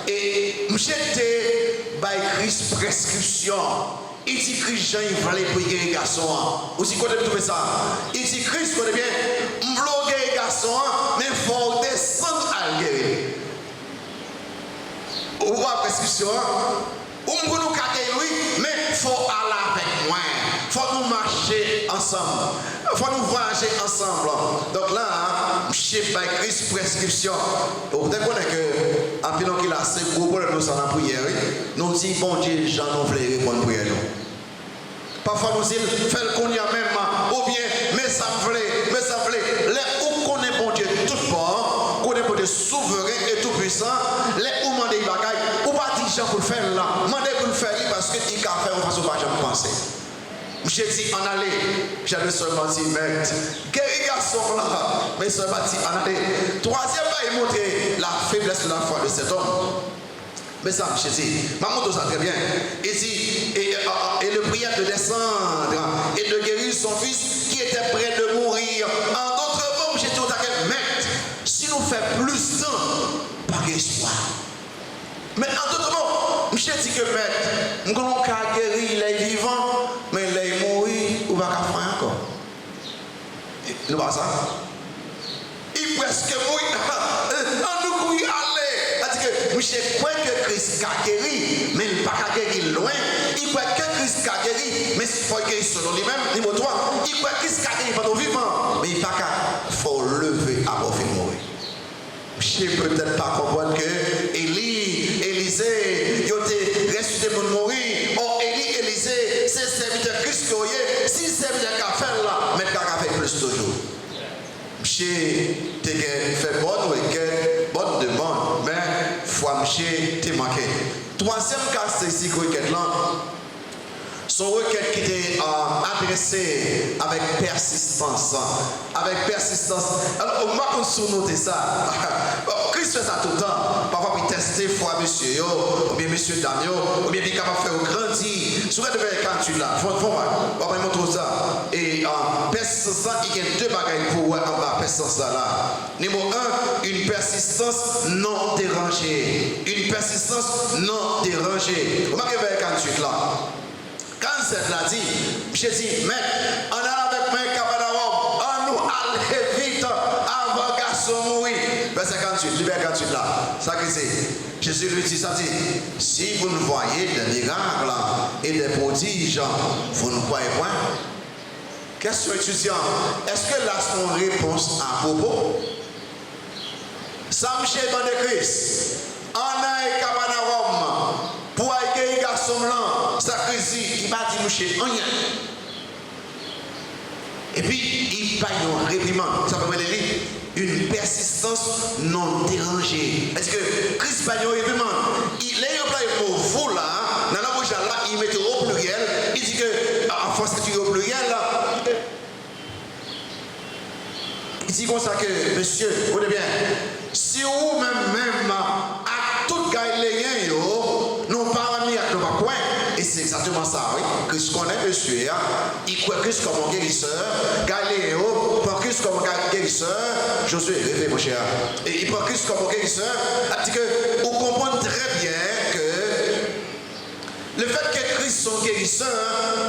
et j'étais by Christ prescription. Il dit Christ Jean, il fallait pour guérir garçon. Aussi, quand vous trouvez ça, il dit Christ, vous bien, m'vloguer garçon, mais il faut descendre à guérir. Ou pas prescription, ou nous nous lui, mais il faut aller avec moi. Il faut nous marcher ensemble. Il faut nous voyager ensemble. Donc là, je sais pas Christ prescription. Vous comprenez que, en plus, qu'il a assez gros pour nous en prière, nous disons, bon Dieu, j'en ai voulu répondre prière. Parfois, nous disons, fais le qu'on y a même, ou bien, mais ça voulait. Les où qu'on est bon Dieu tout fort, qu'on est bon Dieu souverain et tout puissant, les où demander bagaille, ou pas dire l'argent pour le faire là. Mandez pour le faire parce qu'il a fait en façon pas jamais penser. J'ai dit en aller, j'avais seulement dit maître, quel garçon là, mais seulement dit en aller. Troisième va y montrer la faiblesse de la foi de cet homme. Mais ça, j'ai dit, maman tout ça très bien. Il dit, et le prière de descendre et de guérir son fils qui était près de mourir. En d'autres mots, j'ai dit au taquet, maître, si nous faisons plus de temps, pas d'espoir. Mais en d'autres mots, je dis que maître, nous avons qu'à guérir les vivants, mais les mourir, ou pas qu'à faire encore. Nous pas ça. Il presque mourir. On nous couille aller. C'est-à-dire que je crois que Christ a guéri, mais il n'a pas guéri loin. Il croit que Christ a guéri, mais il faut guérir selon lui-même. Numéro 3, il croit que Christ a guéri pendant vivant, mais il n'a pas faut lever avant de mourir. Je ne peux peut-être pas comprendre que Élisée, il a ressuscité pour mourir. Oh, Élisée, c'est serviteur Christ qui est. Si serviteur qui a fait là, mais qui a fait plus toujours. Je fait bonne requête, bonne demande, mais foi monsieur t'es manqué. Troisième cas, c'est ici requête là. Son requête qui était adressée avec persistance. Avec persistance. Alors, on va noter ça. Christ fait ça tout le temps. Parfois, il tester foi, monsieur, ou bien monsieur Damio, ou bien il est capable de faire grandir. Souvent, de faire quand tu l'as. On va montrer ça. Et persistance, il y a deux bagages pour voir en bas, persistance là. Numéro 1, une persistance non dérangée. Une persistance non dérangée. On va vers 48 là. Quand cette l'a dit, j'ai dit, mais on a avec moi Capadarom, on nous allait vite avant garçon mourir. Verset 48, verset 48 là, ça que c'est. Jésus lui dit, ça dit, si vous ne voyez des miracles et des prodiges, vous ne croyez point. Question étudiant, est-ce que là son réponse à propos? Samché dans le Christ, on a Capadarom. Pour accueillir les garçons blancs, ça crise, il va dire moucher rien. Et puis, il paye une réprimande. Ça peut me dire une persistance non dérangée. Est-ce que Christ paye une réprimande? Il est employé pour vous là, dans la bouche là, il met au pluriel. Il dit que, en France, c'est au pluriel là. Il dit comme ça que, monsieur, vous voyez bien, si vous même à tout gars les nous pas mis à nous pas point. Et c'est exactement ça, oui. Christ connaît monsieur, il croit Christ comme un guérisseur, Galéo prend Christ comme un guérisseur, Josué, rêvez mon cher. Et il prend Christ comme un guérisseur, c'est que vous comprenez très bien que le fait que Christ soit guérisseur,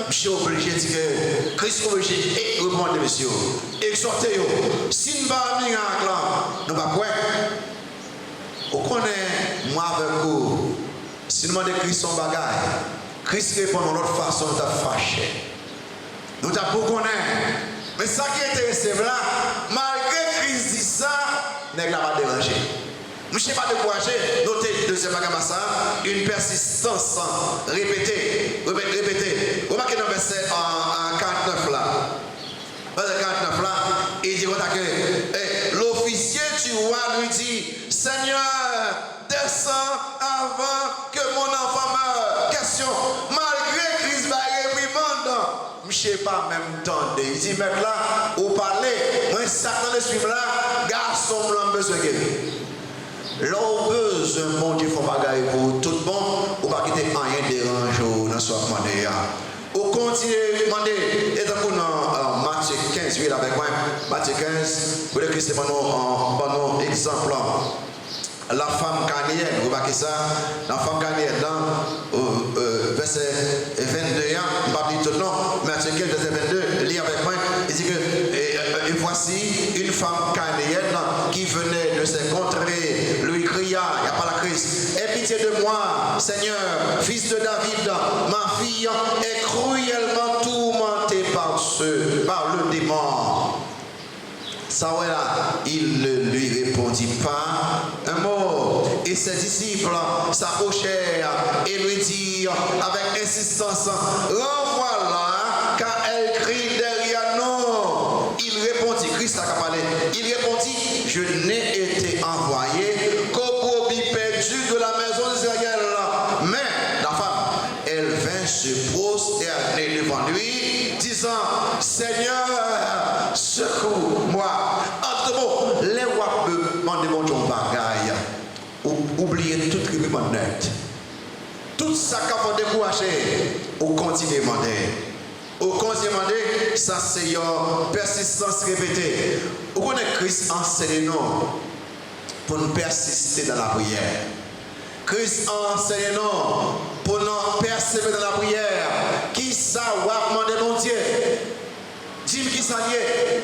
je suis obligé de dire que Christ est obligé de reprendre monsieur. Exhortez-vous. Si nous pas mis à clan, nous pas point. Vous connaissez, moi avec vous, si nous demandons Christ son bagage, Christ répond de l'autre façon, nous avons fâché. Nous avons pour connaître. Mais ça qui est intéressant là, malgré Christ dit ça, nous n'avons pas dérangé. Je ne sais pas décourager, notez deuxième bagage, une persistance répétée. Remarquez dans le verset 49 là. Verset 49 là, il dit que l'officier du roi lui dit, Seigneur, descends avant que mon enfant meure. Question, malgré Christ va réprimande, je ne sais pas même temps. Il dit, mec là, vous parlez, moi, Satan le suivre là, garçon blanc besoin de guérir. L'on besoin, mon Dieu, faut pas gagner pour tout bon, ou pas quitter rien dérange dans ce moment. Ou continuez, demandez, et donc dans Matthieu 15, oui, avec moi, Matthieu 15, vous voulez que c'est mon exemple. La femme cananéenne, vous voyez ça, la femme cananéenne, dans verset 22, je ne vais pas dire tout le nom, Matthieu 15, verset 22, lis avec moi, il dit que, et voici une femme cananéenne qui venait de ses contrées, lui cria, il n'y a pas la crise, aie pitié de moi, Seigneur, fils de David, ma fille est cruellement tourmentée par le démon. Ça ouais là, il ne lui répondit pas un mot. Et ses disciples s'approchèrent et lui dirent avec insistance, renvoie-la car elle crie derrière nous. Il répondit, Christ a parlé, il répondit, je n'ai été envoyé qu'aux brebis perdues de la maison d'Israël. se prosterner devant lui, disant, Seigneur, secours-moi. En deux mots, les rois me demandent mon Dieu bagaille. Oubliez toute rébellion net. Tout ça qu'on va décourager, on continue à demander. On continue à demander, ça c'est une persistance répétée. On connaît Christ enseigne nous pour nous persister dans la prière. Christ enseigne nous pour nous persévérer dans la prière. Qui ça va demander mon Dieu? Dis-moi qui ça y est.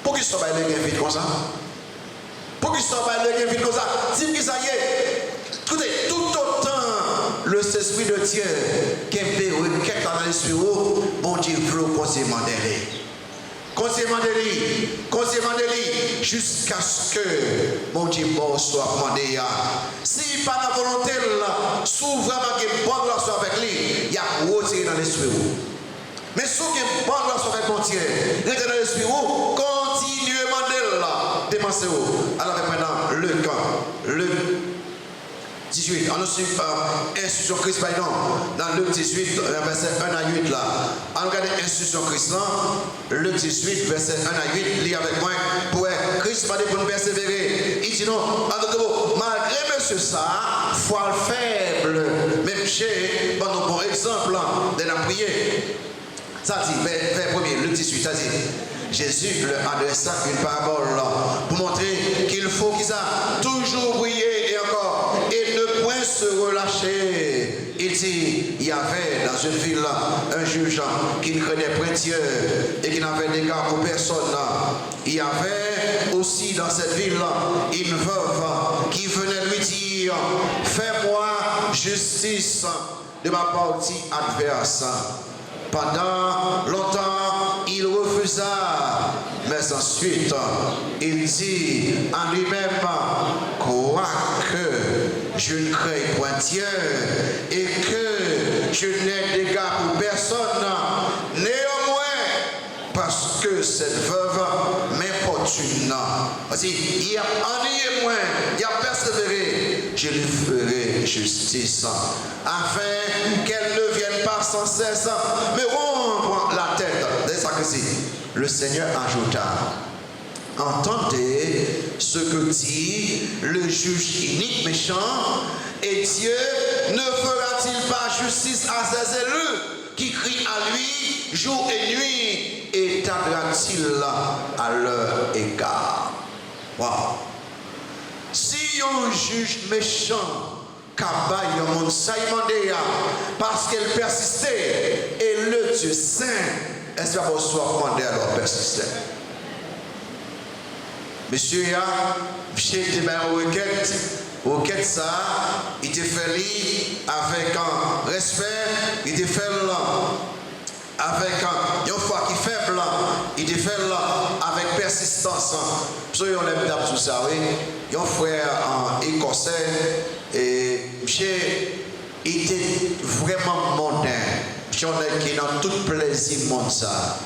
Pour qui ça va aller vite comme ça? Pour qui ça va aller vite comme ça? Dis-moi qui ça y est. Écoutez, tout autant le Saint-Esprit de Dieu qui est requête dans l'esprit, bon Dieu veut constamment d'aller jusqu'à ce que mon Dieu soit demandé. Si pas la volonté, s'ouvre vraiment qu'il y a une bonne relation avec lui, il y a retiré dans l'esprit. Mais si il y a une bonne relation avec mon Dieu, restez dans l'esprit, continuez à demander, dépensez. Alors maintenant, le 18, on a su instruction Christ par exemple, dans Luc 18, verset 1 à 8 là. On regarde instruction Christ là, Luc 18, verset 1 à 8, lis avec moi, pour Christ m'a dit pour nous persévérer. Il dit non, en d'autres mots, malgré monsieur ça, foi faible, même chez, bon exemple de la prière. Ça dit, vers 1er, Luc 18, ça dit. Jésus leur adressa une parabole pour montrer qu'il faut qu'ils aient toujours prié et encore et ne point se relâcher. Il dit, il y avait dans une ville un juge qui ne craignait point Dieu et qui n'avait d'égard pour personne. Il y avait aussi dans cette ville une veuve qui venait lui dire, fais-moi justice de ma partie adverse. Pendant longtemps, il refusa, mais ensuite, il dit en lui-même, quoique je ne crée point Dieu et que je n'ai d'égard pour personne, néanmoins, parce que cette veuve m'importune. Il y a ennuyé moi, il y a persévéré, je lui ferai justice, afin qu'elle ne vienne pas sans cesse me rompre la tête. C'est ça que c'est. Le Seigneur ajouta, entendez ce que dit le juge inique méchant, et Dieu ne fera-t-il pas justice à ses élus qui crient à lui jour et nuit, et tardera-t-il à leur égard? Wow. Si un juge méchant cabaye au monde parce qu'elle persistait, et le Dieu saint, est-ce qu'on soit demandé alors persister? Monsieur, j'ai été requête ça, il te fait lire avec un respect, il te fait avec une foi qui est faible, il te fait avec persistance. Parce qu'on aime d'abord tout ça, oui. Il y a un frère écossais, et monsieur, il était vraiment mondain. Monsieur, qui est dans tout plaisir monde ça.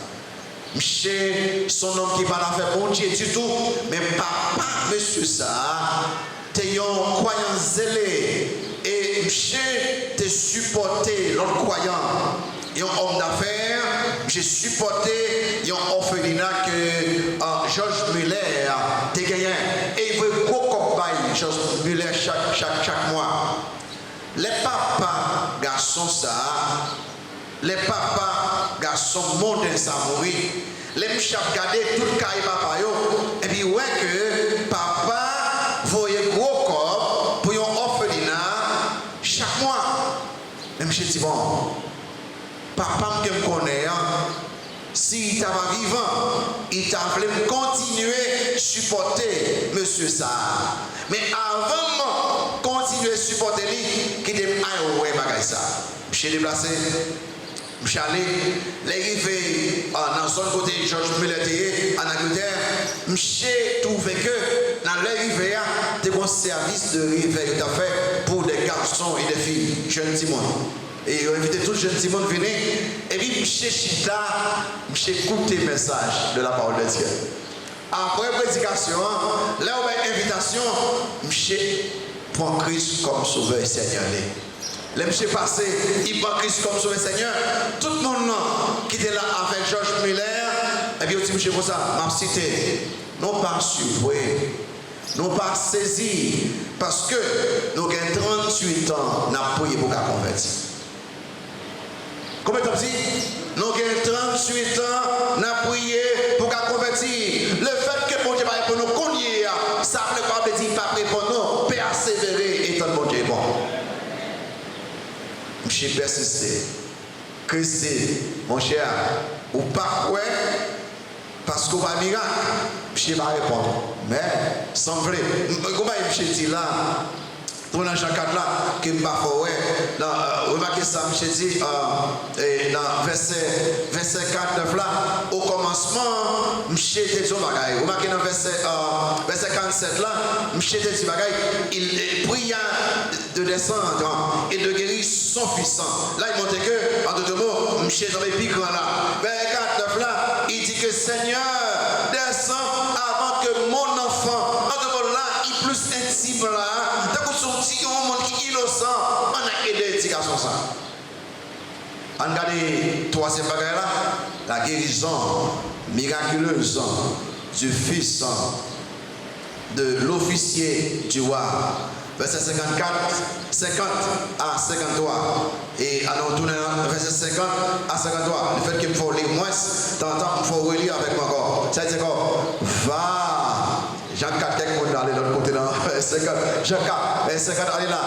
Monsieur, son homme qui va la faire bon Dieu du tout, mais papa, monsieur ça, t'es un croyant zélé, et monsieur, t'es supporté l'autre croyant. Il y a un homme d'affaires, j'ai supporté, il y a un orphelinat que Georges Muller t'a gagné. Et il veut gros compagnie, Georges Muller chaque mois. Les papas, garçons ça, les papas, garçons mondains ça mourir. Les mchap garder tout le carré papa yo. Et puis ouais que papa voyait gros corps pour un orphelinat chaque mois. Même je dis bon. Papa me connaît, si il t'avait vivant, il t'a voulu continuer à supporter monsieur ça. Mais avant de continuer à supporter lui, qui était un ouais bagage ça. Je suis déplacé, je suis allé, les arrivés dans le zone côté Georges Muller en Angleterre, j'ai trouvé que dans l'arrivée, il y a un service de rivière qui a fait pour des garçons et des filles, jeunes Timon. Et on a invité tous les jeunes Simon à venir. Et puis, M. Chita, M. écoute les messages de la parole de Dieu. Après la prédication, là où il y a une invitation, M. prend Christ comme sauveur et Seigneur. les monsieur passé, il prend Christ comme sauveur Seigneur. Tout le monde qui était là avec Georges Muller, et puis aussi monsieur pour ça, m'a cité, non pas surpris, non pas saisi, parce que nous avons 38 ans, nous avons prié pour qu'à convertir. Combien de temps dit? Nous avons 38 ans, nous avons prié pour qu'à convertir. Le fait que mon Dieu va pour nous cogner, ça ne veut pas dire pas pour nous, persévérer étant bon Dieu bon. J'ai persisté. Christ, mon cher, ou pas quoi, parce qu'on va miracle, je ne vais pas répondre. Mais, sans vrai, comment je dis là, pour dans Jean 4 là, qui me bat remarquez ça, je dis, dans verset 4, 9 là, au commencement, je te dis bagaille. Remarquez dans verset 47 là, je te dis bagaille, il pria de descendre et de guérir son fils. Là, il montre que, en d'autres mots, je suis dans les pics là. Verset 4, 9 là, il dit que Seigneur, descend avant que mon enfant, en d'autres mots là, il est plus intime là. Si on monde qui est innocent, on a aidé les garçons ça. On regarde troisième bagage là, la guérison miraculeuse du fils de l'officier du roi. Verset 50 à 53. Et alors tourner verset 50 à 53. Le fait qu'il faut lire moins, t'entends, il faut relire avec moi encore. Ça dit quoi? Va. Jean 4, quelqu'un peut aller de l'autre côté dans 50. Jean 4, 50, allez là.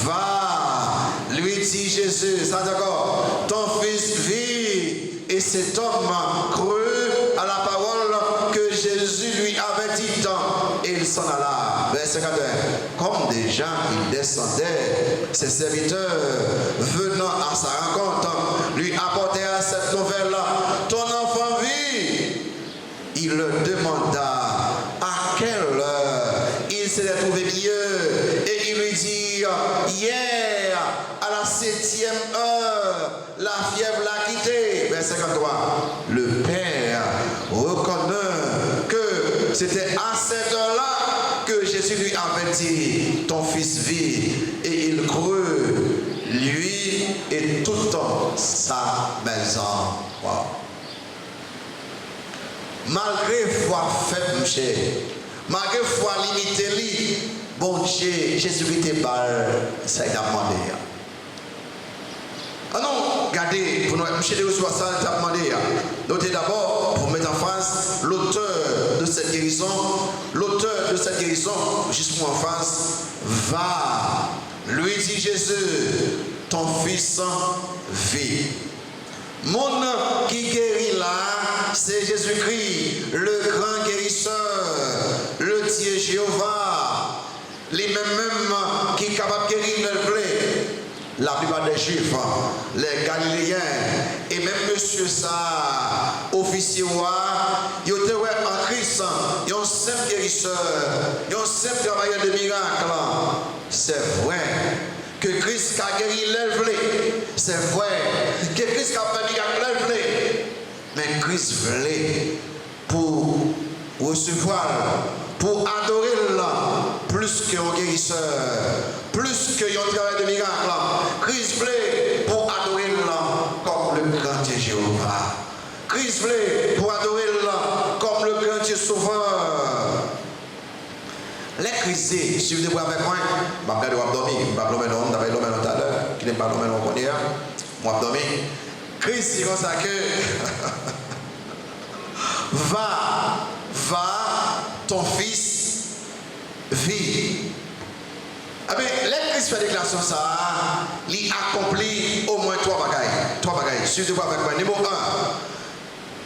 Va, lui dit Jésus, ça d'accord, ton fils vit. Et cet homme crut à la parole que Jésus lui avait dit, et il s'en alla. Verset 51. Comme déjà il descendait, ses serviteurs venant à sa rencontre lui apportèrent cette nouvelle-là. Ton enfant vit. Il le demanda à quelle heure il s'était trouvé mieux, et il lui dit, hier à la 7e heure la fièvre l'a quitté. Verset 53. Le père reconnaît que c'était à cette heure-là que Jésus lui avait dit, ton fils vit, et il crut, lui et toute sa maison. Wow. Malgré foi faible, monsieur, malgré foi limitée, bon Dieu, Jésus lui était par ça a demandé. Ah non, regardez, pour nous, monsieur de recevoir ça, il a demandé. Notez d'abord, pour mettre en face, l'auteur de cette guérison, justement en face, va, lui dit Jésus, ton fils vit. Mon qui guérit là, c'est Jésus-Christ, le grand guérisseur, le Dieu Jéhovah, les mêmes qui est capable de guérir le blé. La plupart des Juifs, les Galiléens, et même monsieur ça, officier roi, ils étaient en Christ, ils ont un simple guérisseur, ils ont un simple travailleur de miracles. C'est vrai que Christ a guéri l'œuvre, c'est vrai que Christ a fait miracle l'œuvre, mais Christ voulait pour recevoir, pour adorer plus qu'un guérisseur, plus qu'un travail de miracle. Christ voulait pour adorer comme le grand Dieu Jéhovah. Christ voulait pour adorer comme le grand Dieu sauveur. Les crisés, si vous êtes avec moi, je vais dormir, je vais dormir tout à l'heure, qui n'est pas dormir au premier, je vais dormir. Christ, c'est comme ça que va, ton fils vit. Ah bien, les Christ fait déclaration ça, il accomplit au moins trois bagailles. Si vous êtes avec moi, numéro 1.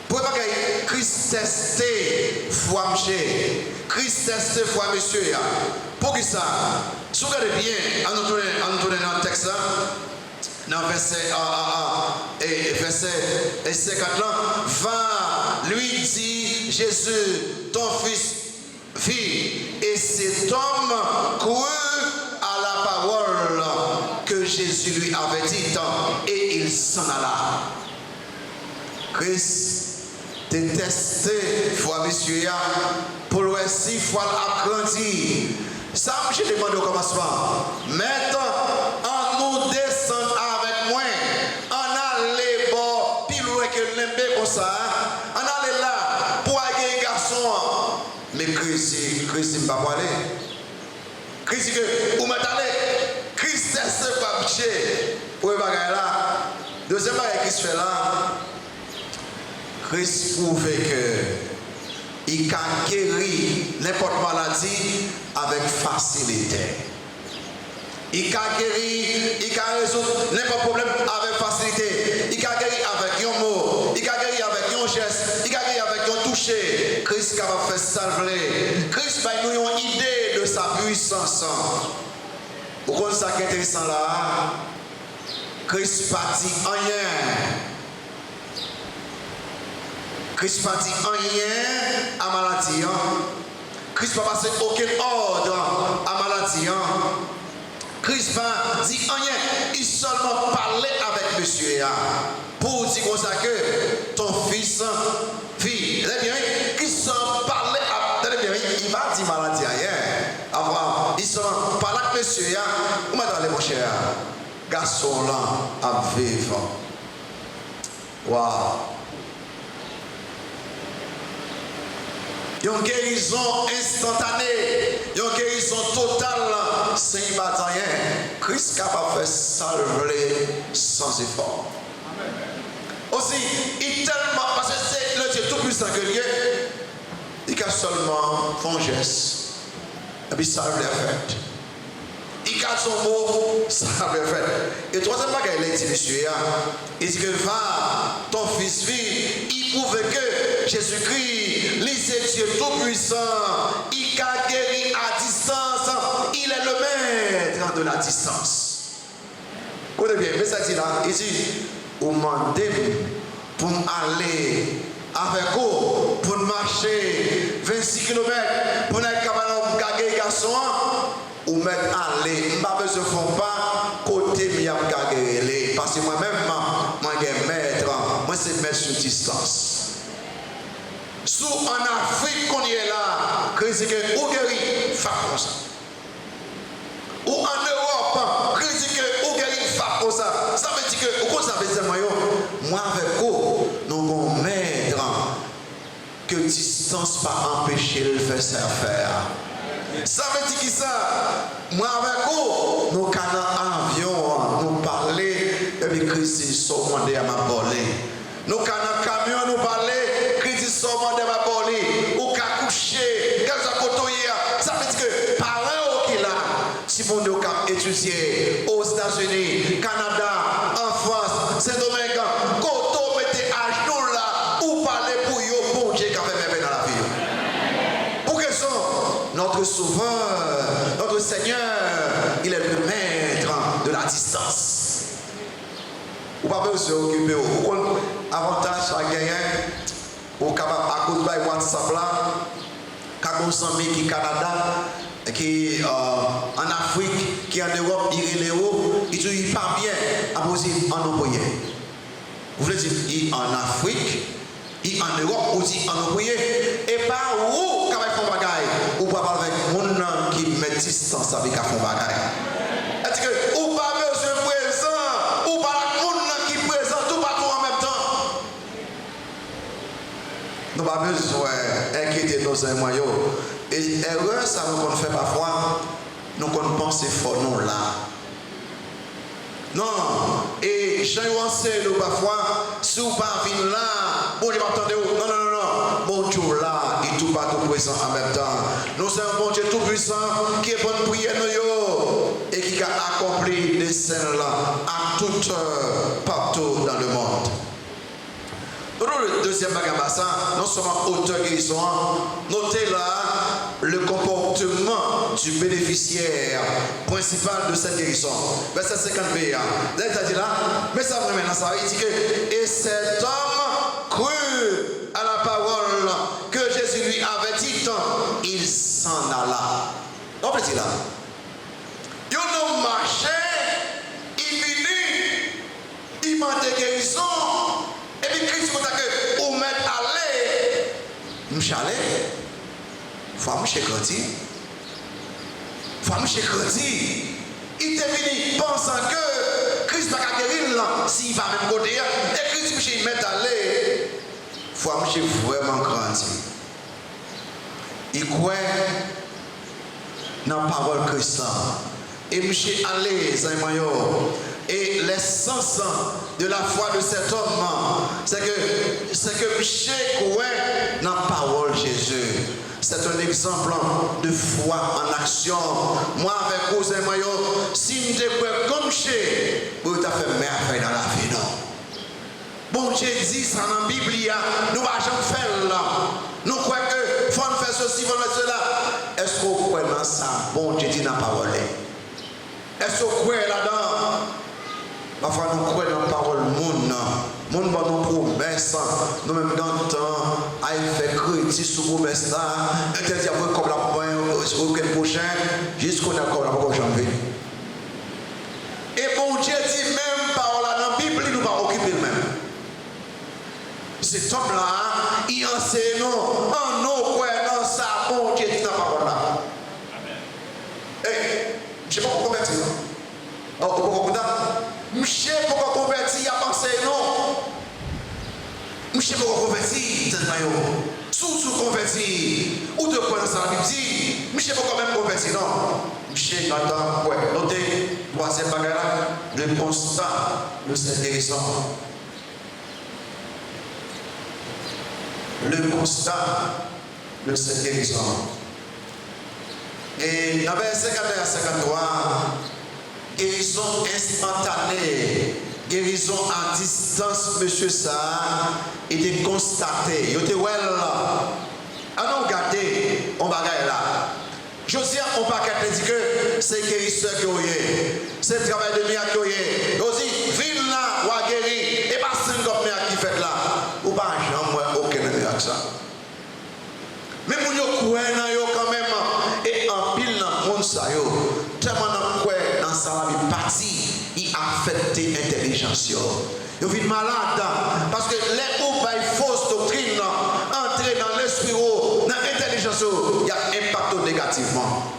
Pour bagaille, Christ testé foi monsieur. Christ testé foi monsieur. Pour qui ça? Si vous regardez bien, on nous tourne dans le texte là, dans verset 50 là, va, lui dit Jésus, ton fils vit. Et cet homme crut à la parole que Jésus lui avait dit, et il s'en alla. Christ détesté foi monsieur pour le si foi agrandi. Ça je demande au commencement. Maintenant en nous descend que l'embé comme ça, on allait là pour aller garçon. Mais Christ m'a pas aller. Christ que où m'a allé? Christ c'est pas piché. Pour bagaille là. Deuxième bagaille Christ fait là. Christ prouve que il a guéri n'importe maladie avec facilité. Il a guéri, il a résolu n'importe problème avec facilité. Il a guéri avec un mot, il a guéri avec un geste, il a guéri avec un toucher. Christ est capable de faire salver. Christ va nous une idée de sa puissance. Vous comprenez ça qui est intéressant là? Christ partit rien. Christ pas dit rien à maladie. Christ pas passé aucun ordre à maladie. Christ pas dit rien. Il seulement parlait avec monsieur pour dire comme ça que ton fils, fille, Christ seulement parlait avec il va dire maladie rien. Il seulement parlait avec monsieur. Comment allez mon cher? Garçon là à vivre. Waouh. Une guérison instantanée, une guérison totale, sans y battre rien. Christ est capable de faire salver sans effort. Aussi, il tellement, parce que c'est le Dieu tout-puissant que Dieu, il a seulement fait un geste, et puis ça l'a fait. Il a son mot, ça l'a fait. Et troisième bagage, il a dit, monsieur, il dit que va, ton fils vit, il prouve que Jésus-Christ, c'est Dieu tout-puissant, il a guéri à distance, il est le maître de la distance. Écoutez bien, mais ça dit là, il dit, vous demandez pour aller avec vous, pour marcher 26 km, pour être capable de gagner les garçons, ou mettre aller, je n'ai pas besoin de faire pas côté de gagner, parce que moi-même, moi, je suis maître, moi, c'est maître sur distance. Sous en Afrique qu'on y est là, critique ou guéri, fa comme ça. Ou en Europe, critique ou guéri, fa comme ça. Ça veut dire que, pourquoi ça veut dire moi avec vous, nous allons mettre que distance pas empêcher de faire ça faire. Ça veut dire que ça, moi avec vous, nous canons avion, nous parler, et puis Christ sont demandé à ma volée. Nous canons camion, nous parler. Seulement de ma police, ou qu'à coucher, qu'à côtoyer, ça veut dire que parents qui là, si vous nous étudier aux États-Unis, Canada, en France, Saint-Domingue, quand on mettez à genoux là, ou parler pour eux, bon Dieu, quand même dans la vie. Pour que ça, notre Sauveur, notre Seigneur, il est le maître de la distance. Vous ne pouvez pas vous occuper, vous avez avantage à gagner. Ou capable à cause de WhatsApp là, quand on qui est Canada, qui en Afrique, qui est en Europe, il est haut, il ne pas bien à poser en envoyé. Vous voulez dire, il est en Afrique, il est en Europe, ou il est en envoyé, et pas où quand il fait un bagaille, ou pas parler avec mon nom qui met distance avec un bagaille. Est-ce que ou pas monsieur présent, ou pas mon nom qui présente tout partout en même temps. Nous n'avons pas besoin d'inquiéter nos moyens. Et erreur, ça nous fait parfois, nous pensons fort non là. Non, et j'ai nous parfois, si vous ne venez pas là, bon, je m'attendais, non, bon Dieu là, et tout partout présent en même temps. Nous sommes un bon Dieu tout puissant qui est bon prière et qui a accompli des scènes là à toute partout dans le monde. Le deuxième bagabassa, non seulement auteur guérison, notez là le comportement du bénéficiaire principal de cette guérison. Verset 50b. Là, il dit là, mais ça vraiment dans ça, il dit que et cet homme crut à la parole que Jésus lui avait dit, il s'en alla. On peut dire là, il a marché, il finit, il m'a de guérison. Et puis Christ dit que vous m'êtes allé, nous chalé, faut me grandi, faut me grandi. Il est venu pensant que Christ va guérir là, s'il va même côté, et Christ me met allé, foi monsieur vraiment grandi. Il croit dans la parole chrétienne. Et monsieur allé, et l'essence de la foi de cet homme, c'est que monsieur croit dans la parole de Jésus. C'est un exemple de foi en action. Moi, avec vous, si nous sommes comme chez vous, vous avez fait merveille dans la vie. Non? Bon Dieu dit ça dans la Bible, nous ne pouvons jamais faire là. Nous croyons que faut faire ceci, faut faire cela. Est-ce qu'on croit dans ça? Bon Dieu dit dans la parole. Est-ce qu'on croit là-dedans? Parfois nous croyons dans la parole monde. Monde va nous promesses. Nous même dans le temps, il fait critique sur promesse là. Interdit après comme la week-end prochain, jusqu'au d'accord la prochaine janvier. Et bon Dieu dit même parole là dans la Bible, il nous va occuper le même. Cet homme-là, il enseigne en nous croyons dans ça, bon Dieu dit dans la parole là. Et je ne sais pas pourquoi convertir. Je ne sais pas pourquoi convertir, à penser non. Je ne sais pas pourquoi convertir, sous convertir, ou de quoi dans ça, je ne sais pas pourquoi même convertir, non. Je sais pas, notez, troisième bagarre, le constat de cette guérison. Le constat de cette guérison. Et dans le verset 51 à 53, guérison instantanée, guérison à distance, monsieur ça, était constatée. Vous êtes là. Alors regardez, on va regarder là. Josiah, on va dire que c'est guérisseur qui est. C'est le travail de miracle qui est. Aussi, ville là, ou a guéri, et pas 50 miracle qui fait là. Ou pas jamais aucun miracle ça. Mais pour nous croire quand même, et en pile dans le monde ça, tellement nous croire dans ça, la partie, il affecte l'intelligence. Vous êtes malade parce que les ou by fausse doctrine entrer dans l'esprit, dans l'intelligence, il y a impact négativement.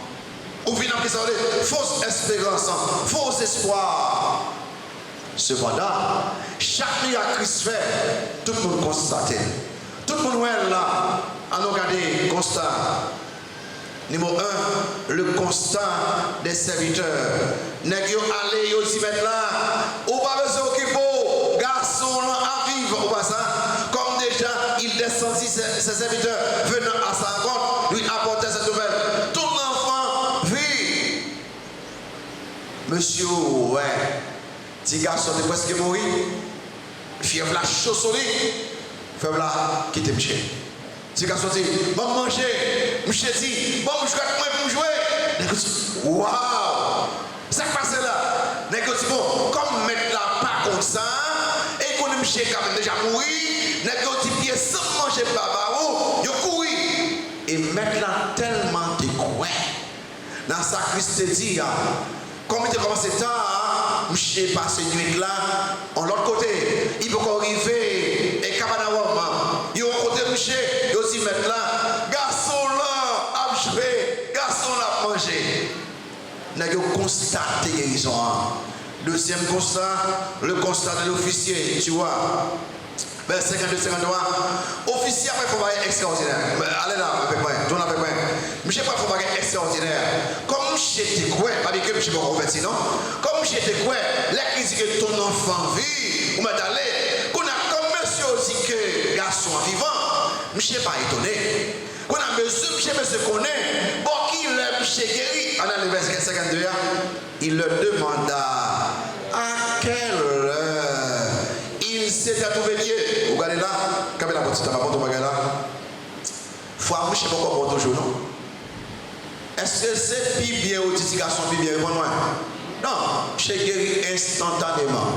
Vous venez en disant fausse espérance, faux espoir. Cependant, chaque miracle Christ fait, tout le monde constate. Tout le monde est là. Alors regardez, constat. Numéro 1, le constat des serviteurs. Nèg yo allé yo s'y mettre là. Ou pas besoin occuper garçon là à vivre ou pas ça. Comme déjà il descendit ses serviteurs venant à sa rencontre, lui apporter cette nouvelle. Tout l'enfant vit. Monsieur, ouais. Petit garçon est presque mort. Fièvre la chaussée. Fièvre la quitter monsieur. Si garçon dit, bon manger, monsieur dit, bon je vais pour jouer. Waouh! Ça passe là. Négocie bon, comme mettre la pas comme ça, et qu'on monsieur quand même déjà mouru, négocie pied sans manger baba ou, yo couru. Et mettre là tellement de quoi. Dans sa Christ dit, comme il a commencé tard, monsieur passe nuit là, en l'autre côté, il peut arriver et Capernaum, il au côté monsieur. Mettre là, garçon là a joué, garçon là a mangé. Nous avons constaté guérison. Deuxième constat, le constat de l'officier, tu vois. Verset 52-53. Officier après il faut être extraordinaire. Allez là, à peu près, tourne à peu près. Monsieur pas faut être extraordinaire. Comme j'étais quoi, pas que monsieur pas converti non. Comme j'étais quoi, la crise que ton enfant vit, ou m'a d'aller, qu'on a comme monsieur aussi que garçon vivant. Je ne suis pas étonné. Quand on a besoin, je me connaît. Bon, qui l'a guéri. On a le verset 52. Il le demanda à quelle heure il s'était trouvé lié. Vous regardez là, quand il a porté ta porte, vous là. Faut avoir, je ne sais pas comment on toujours, non? Est-ce que c'est plus bien ou petit garçon plus bien? Non, j'ai guéri instantanément.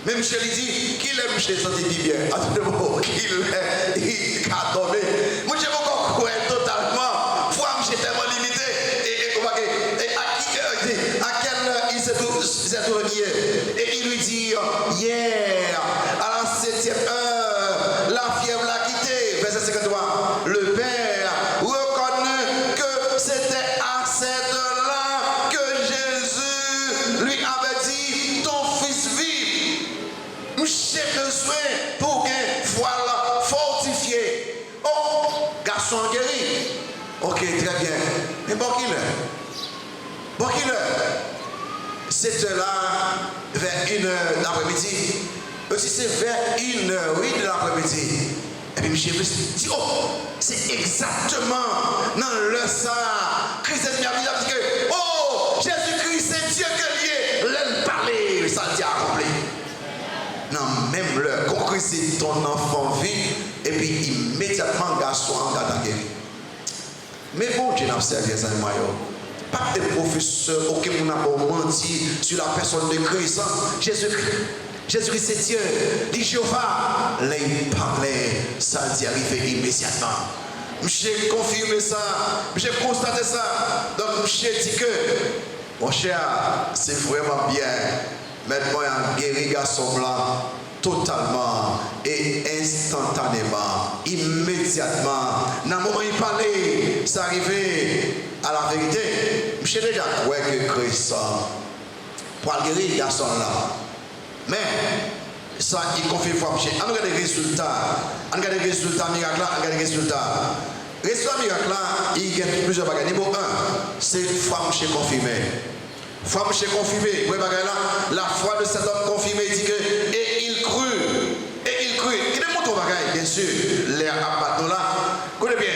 Même je lui dis, qu'il aime chez santé bien. À tout le monde, qu'il est, il a tombé. Moi, je ne peux pas croire totalement. Foi, j'ai tellement limité. Et à quelle heure il s'est trouvé? Et il lui dit, hier, à la 7e heure, la fièvre l'a quitté. Verset 53. Le père reconnaît que c'était à cette heure-là que Jésus lui avait dit, ton fils vit. J'ai besoin pour que voilà fortifié très bien. Mais bon qu'il est. Bon qu'il est. C'était là vers 1h de l'après-midi. Aussi c'est vers 1h, oui, de l'après-midi. Et puis monsieur dit, oh, c'est exactement dans le ça. Christ est bien dit que, oh, Jésus-Christ, c'est Dieu que lié. L'aime parler, ça dit accompli. Non, même le concret, c'est ton enfant vit, et puis immédiatement, garçon en attaqué. Mais bon, Dieu n'a pas servi les animaux. Pas de professeur, aucun n'a pas menti sur la personne de Christ. Jésus-Christ. Jésus-Christ c'est Dieu, dit Jéhovah, là il parlait, ça dit arriver immédiatement. J'ai confirmé ça, j'ai constaté ça. Donc j'ai dit que, mon cher, c'est vraiment bien. Maintenant il y a un guéri garçon là, totalement et instantanément, immédiatement. Dans le moment où il parlait, ça arrivait à la vérité. J'ai déjà cru que Christ, pour guérir le garçon là. Mais ça, il confirme fois. On regarde les résultats. On regarde les résultats miracles. On regarde les résultats. Résultats miracles, il y a plusieurs bagages. Niveau 1, c'est foi chez confirmé. Foi chez confirmé. Vous voyez la foi de cet homme confirmé, il dit que et il crut. Et il crut. Il est monté au bagage, bien sûr. Les abattements là. Écoutez bien.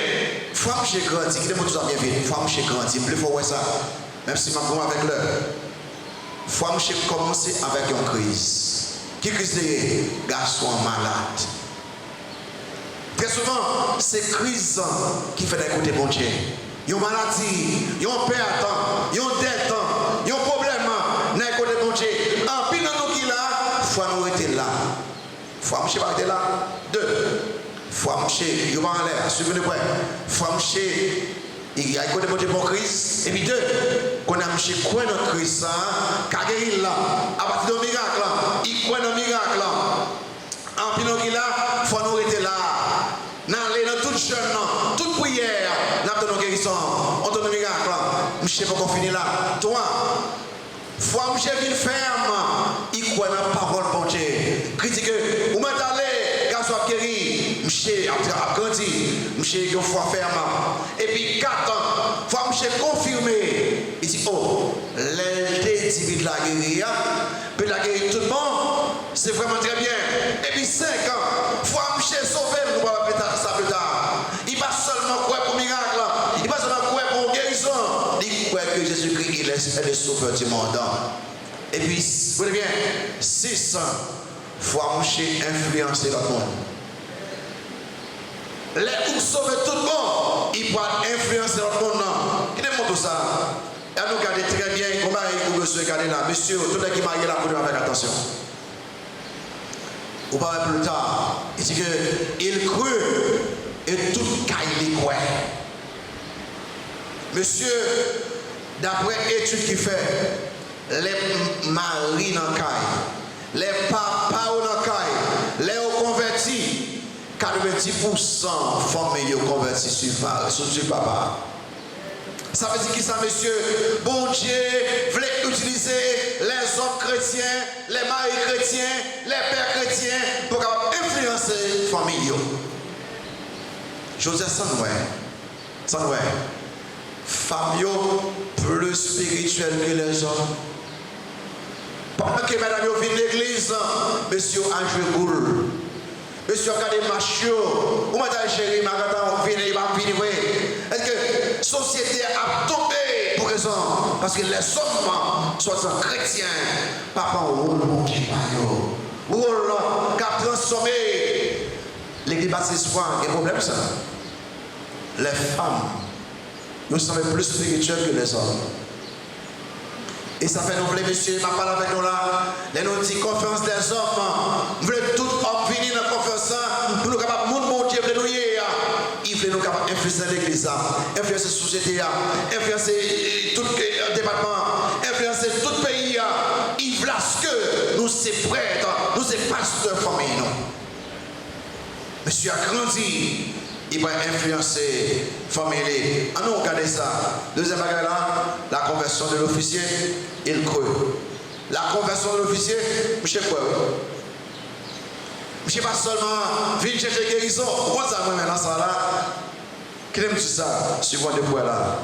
Foi chez grandi. Il est monté ça bien vite. Foi chez grandi. Plus fort, ouais ça. Même si ma avec l'heure. Faut commencer avec une crise. Qui crise de garçon malade? Très souvent, c'est crise qui fait d'écouter bon Dieu. Il y a une maladie, il y a un perte, il y a un dette, il y a un problème. N'a écouté bon Dieu. En plus, dans nous qui là, faut nous être là. Faut pas être là. 2. Faut il y a en l'air. Suivez-le quoi? Faut il y a écouté bon Dieu pour crise. Et puis 2. Qu'on a mis quoi dans la crise, car il là, à partir de miracle, il croit dans le miracle. En pinot qui là, il faut nous rester là. Dans toute jeune, toute prière, nous avons nos guérisons, on donne le miracle. Je ne sais pas comment finir là. Toi, faut que je vienne ferme, il croit dans la parole de Dieu. Critique, vous m'entendez, garçon guéri, monsieur a grandi, monsieur a une foi ferme. Et puis 4 ans, faut que je confirme. Il dit, oh, l'élité divine de la guérir, peut la guérir tout le monde, c'est vraiment très bien. Et puis 5 ans, faut que je sauve, nous allons plus tard, ça plus tard. Il va seulement croire pour miracle, il va seulement croire pour guérison. Il croit que Jésus-Christ, il est le sauveur du monde. Et puis, vous voyez bien, 6 ans, faut que influencer le monde. Les pour sauver tout le monde, il peut influencer le monde. Qui démontre tout ça? Et nous regardez très bien comment vous pouvez regarder là. Monsieur, tout le monde qui marie là, pour nous avec attention. Ou pas plus tard, il dit que il crut et tout caille croit. Monsieur, d'après l'étude qu'il fait, les maris dans caille, les papas dans caille, les convertis. 90% familles converties sur papa. Ça veut dire que ça, monsieur, bon Dieu voulait utiliser les hommes chrétiens, les maris chrétiens, les pères chrétiens pour influencer les familles. Joseph Sanoué, famille plus spirituelle que les hommes. Pendant que madame vient de l'église, monsieur a joué boule. Monsieur a gardé macho, ou madame chérie, il va venir. Est-ce que la société a tombé pour raison? Parce que les hommes, soit chrétiens, papa, rôle qui a transformé l'église baptiste. Il y a un problème ça. Les femmes, nous sommes plus spirituels que les hommes. Et ça fait nous voulons, monsieur, ma parole avec nous là, les nous dit conférence des hommes. Nous voulons tout homme venir dans la conférence pour nous capables, mon Dieu, de nous il veut nous capables influencer l'église, influencer la société, influencer tout le département, influencer tout le pays. Il veut que nous sommes prêtres, nous sommes pasteurs famille. Monsieur a grandi. Il va influencer la famille. Ah non, regardez ça. Deuxième bagage là, la conversion de l'officier, il crut. La conversion de l'officier, monsieur quoi? Monsieur pas seulement venir chercher guérison. Pourquoi ça moi maintenant ça là? Qui aime ça? Suivant de quoi là?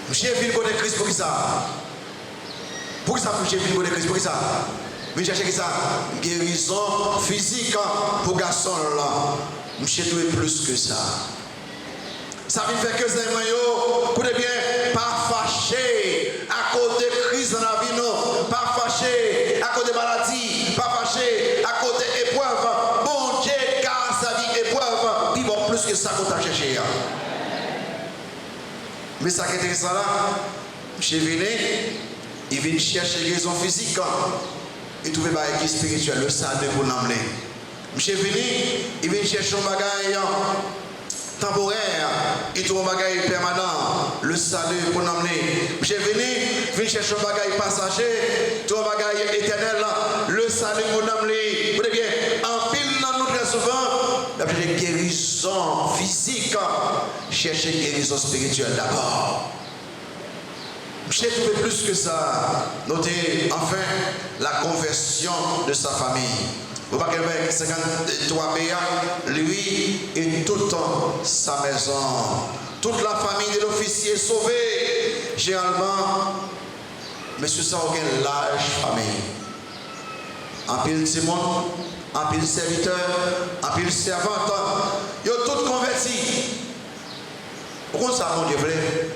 Monsieur vient côté Christ pour qui ça? Pour qui ça monsieur vient côté Christ pour qui ça? Mais chercher qui ça? Guérison physique pour garçon là. Monsieur doit plus que ça. Ça veut faire que ces moyens, écoutez bien, pas fâché à cause de crise dans la vie, non. Pas fâché à cause de maladie, pas fâché à cause d'épreuve. Bon Dieu, car sa vie épreuve, il va plus que ça qu'on t'a cherché. Mais ça qui est intéressant là, monsieur venu, il vient chercher guérison physique, il trouve pas qui spirituel, le salut pour l'emmener. Monsieur venu, il vient chercher un bagage temporaire, il trouve un bagage permanent, le salut pour l'emmener. Monsieur venu, il vient chercher un bagage passager, il trouve un bagage éternel, le salut pour l'emmener. Vous voyez bien, en pile dans nous très souvent, chercher guérison physique, chercher guérison spirituelle d'abord. J'ai trouvé plus que ça. Notez enfin la conversion de sa famille. Vous voyez que 53 béats, lui et toute sa maison. Toute la famille de l'officier est sauvée. Généralement, monsieur ça a une large famille. En pile Simon, en pile serviteur, en pile servante. Ils ont tous convertis. Pourquoi ça, mon Dieu, vrai?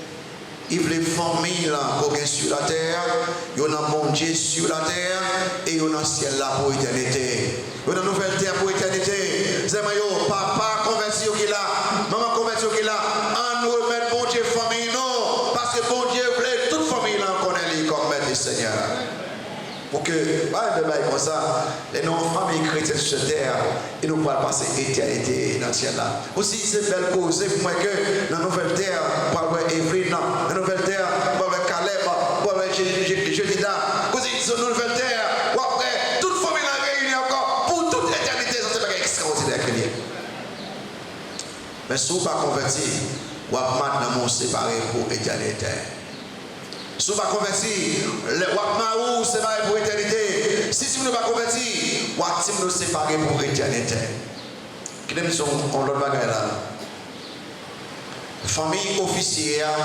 Il voulait famille pour sur la terre, il y a un bon Dieu sur la terre et il y a un ciel là pour l'éternité. Il y a une nouvelle terre pour l'éternité. C'est papa converti qui là, maman converti qui là, en nous remettre bon Dieu famille, non, parce que bon Dieu voulait toute famille là connaît comme maître et Seigneur. Pour que, comme ça, les non-familles chrétiennes sur cette terre, ils nous pourront passer l'éternité dans le ciel là. Aussi, c'est belle cause, c'est pour moi que dans la nouvelle terre, pour avoir Evelyne, dans la nouvelle terre, pour avoir Caleb, pour avoir Jedida, aussi, dans la nouvelle terre, ou après, toute famille là réunie encore, pour toute l'éternité, ça c'est pas extraordinaire. Mais si vous ne pas converti, vous avez maintenant séparé pour l'éternité. Si vous ne pas converti, vous êtes séparé pour l'éternité. Si vous ne pas converti, vous êtes séparé pour l'éternité. Quelle est l'autre bagaille là? Famille officière,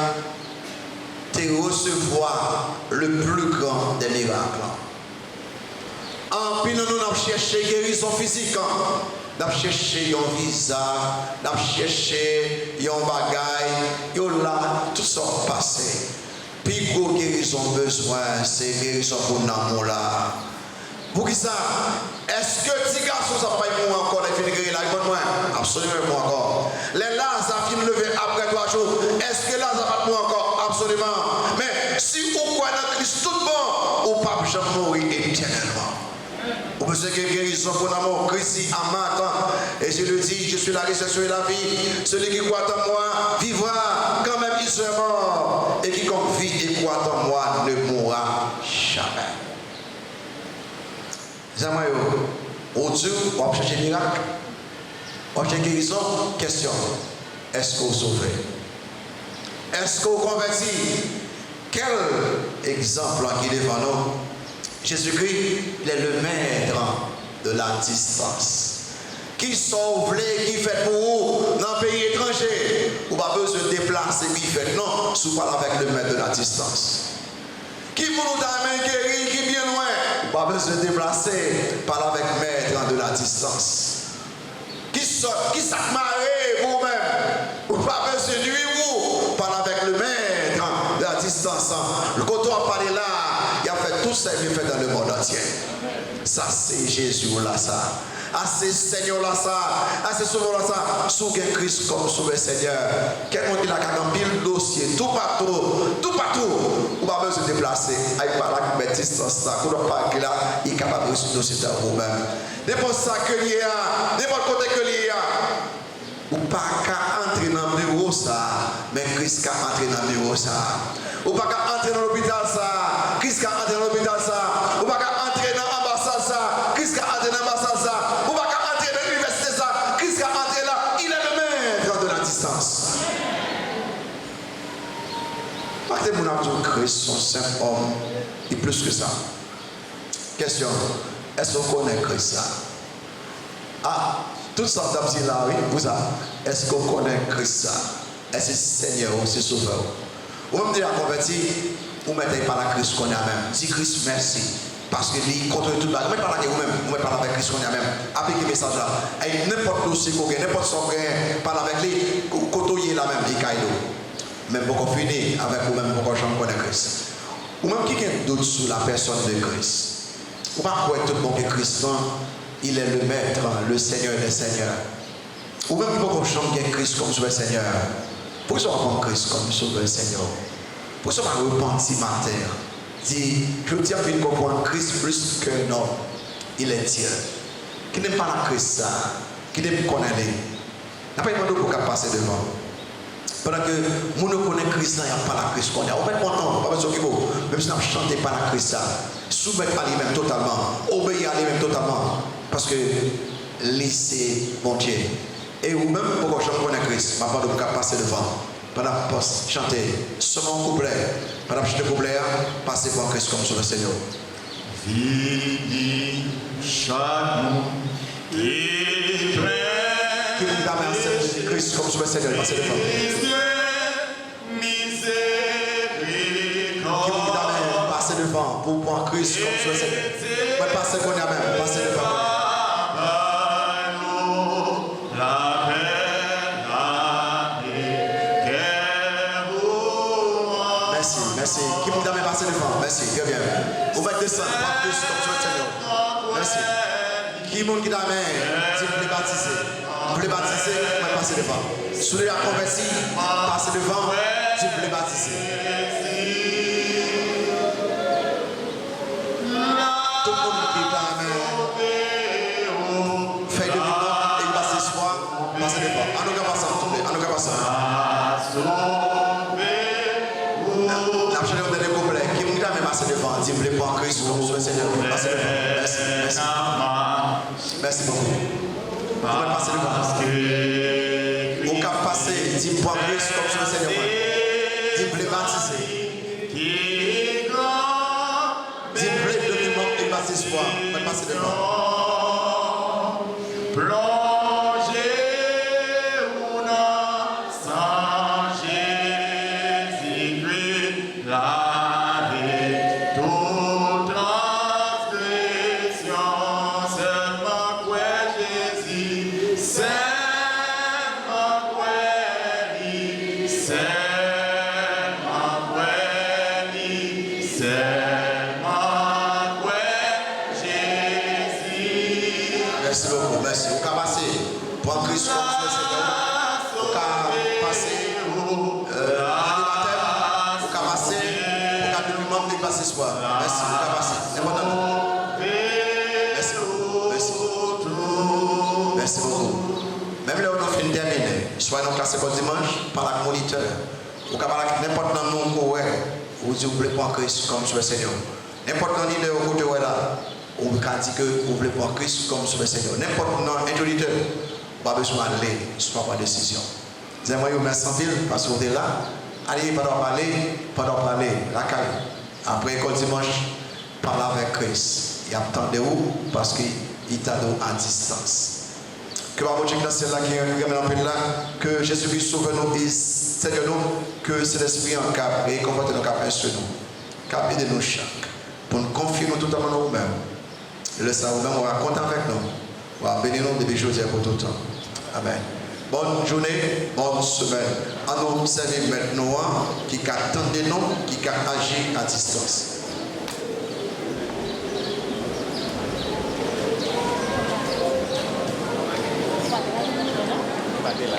te recevoir le plus grand des miracles. En plus, nous avons cherché guérison physique. Nous avons cherché un visa, nous avons cherché un bagaille, nous avons là, tout ça passé. Puis, pour guérison besoin, c'est guérison pour l'amour là. Pour qui ça? Est-ce que petit garçon, ça va pas être encore, les filles guérir là, absolument pas encore. Les là, ça finit lever après 3 jours. Est-ce que là, ça va pas encore? Absolument. Mais si vous croyez dans Christ tout bon, vous ne pouvez jamais mourir éternellement. Vous pouvez que guérison pour l'amour, Christ amant. Et je le dis, je suis la résurrection et la vie. Celui qui croit en moi vivra quand même il sera mort. Et quiconque vit et croit en moi ne mourra jamais. Zamayo, au Dieu, on va chercher miracle. On va chercher guérison. Question, est-ce que vous sauvez? Est-ce que vous convertis? Quel exemple qui est devant nous? Jésus-Christ, il est le maître de la distance. Qui sauve les, qui fait pour vous dans un pays étranger. Vous n'avez pas besoin de déplacer, qui fait non, si vous parlez avec le maître de la distance. Qui pour nous d'amener guéri, qui bien loin. Vous n'avez pas besoin de déplacer, parlez avec le maître de la distance. Qui s'est marré vous-même. Vous n'avez pas besoin de lui, vous, parlez avec le maître de la distance. Le côté on parle là, il a fait tout ça, il fait dans le monde entier. Ça, c'est Jésus là, ça. Ah, c'est Seigneur là, ça. Ah, c'est Sauveur là, ça. Souvenez Christ comme Sauveur Seigneur. Quel monde il a qu'à pile dossier, tout partout. Vous n'avez pas besoin de déplacer. Avec par la distance là, vous n'avez pas là, il est capable de ce dossier dans vous-même. N'importe ça que il y a, n'importe côté que il y a. Ou pas qu'à entrer dans le bureau ça, mais Christ qu'à entrer dans le bureau ça. Ou pas qu'à entrer dans l'hôpital ça, Christ qu'à entrer dans l'hôpital ça. Ou pas qu'à entrer dans l'ambassade ça, Christ qu'à entrer dans l'ambassade ça. Ou pas qu'à entrer dans l'université ça, Christ qu'à entrer là. Il est le maître de la distance. Parce que mon ami Christ, son saint homme, est plus que ça. Question, est-ce qu'on connaît Christ ça? Ah, Tout ça, vous là, oui, vous ça. Est-ce qu'on connaît Christ ça? Est-ce que c'est Seigneur ou c'est Sauveur? Ou même déjà converti, ou mettez pas la Christ qu'on a même. Dis Christ merci. Parce que lui contre tout le monde. Vous mettez pas la vous même. Vous mettez pas avec Christ qu'on a même. Appliquez le message là. Et n'importe dossier qu'on gagne, n'importe son gain, parle avec lui, côtoyer la même, il caille. Même beaucoup fini avec vous-même, beaucoup de gens connaissent Christ. Ou même qui a d'autres sur la personne de Christ. Ou pas croire tout le monde que Christ, il est le maître, le Seigneur des Seigneurs. Ou même beaucoup de gens qui ont Christ comme Sauveur Seigneur. Pourquoi on prend Christ comme Sauveur Seigneur? Pourquoi on repentir matin? Dit, je tiens à comprendre Christ plus qu'un homme. Il est Dieu. Qui n'aime pas la Christ, ça, qui n'aime pas connaître. N'a pas demandé pour passer devant. Pendant que nous ne connaissons Christ, il n'y a pas la Christ qu'on a. On va être content, pas besoin de vous. Même si on ne chante pas la Christ, soumettre à lui-même totalement, obéir à lui-même totalement. Parce que laissez mon Dieu. Et ou même pour que je connaisse Christ, je ne vais pas passer devant. Pendant que chanter seulement couplet, pendant que je chanter couplet, passez pour Christ comme sur le Seigneur. Vini chaque qui prête. Qui vous amène Christ comme sur le Seigneur, passez devant. Qui vous amène passer devant pour prendre Christ comme sur le Seigneur. Ouais, passez qu'on y a même, passez devant. Merci. Qui vous a passé devant? Merci. Bien, bien. Vous va descendre. Plus comme tu veux, Seigneur. Merci. Qui vous a si vous voulez baptiser? Vous voulez baptiser? Vous va passer devant. Si vous voulez convertir, passez devant. Si vous voulez baptiser. Tout le monde qui est à fait de vivant et il passe espoir. Passez devant. À nous qu'à passer, à nous qu'à passer. Devant, dis-moi pour Christ, comme Seigneur. Passez devant. Merci. Merci beaucoup. Vous pouvez passer devant. Vous pouvez passer, dis-moi pour Christ, comme Seigneur. Dis-moi baptiser. Dis-moi de vivant et passer espoir. Vous pouvez passer devant. Soyez dans classe pour dimanche, par la moniteur. Vous pouvez parler avec n'importe quel nom vous dites, vous voulez prendre Christ comme sur le Seigneur. N'importe quel leader au côté là, vous pouvez dire que vous voulez prendre Christ comme sur le Seigneur. N'importe quel introducteur, vous n'avez pas besoin d'aller, ce n'est pas une décision. J'aimerais vous remercier parce que vous êtes là. Allez, pendant parler, la caille. Après l'école dimanche, parlez avec Christ. Et attendez-vous parce qu'il t'a donné à distance. Que par votre grâce là qui est là, que Jésus-Christ sauve nous et Seigneur nous, que c'est l'Esprit en cap et conforte nos capables sur nous. Cap de nous chaque. Pour nous confier nous totalement nous-mêmes. Le savoir nous-mêmes, on va compter avec nous. On va bénir nous depuis aujourd'hui pour tout le temps. Amen. Bonne journée, bonne semaine. À nous servir maintenant qui attendent nous, qui agit à distance. Padilla.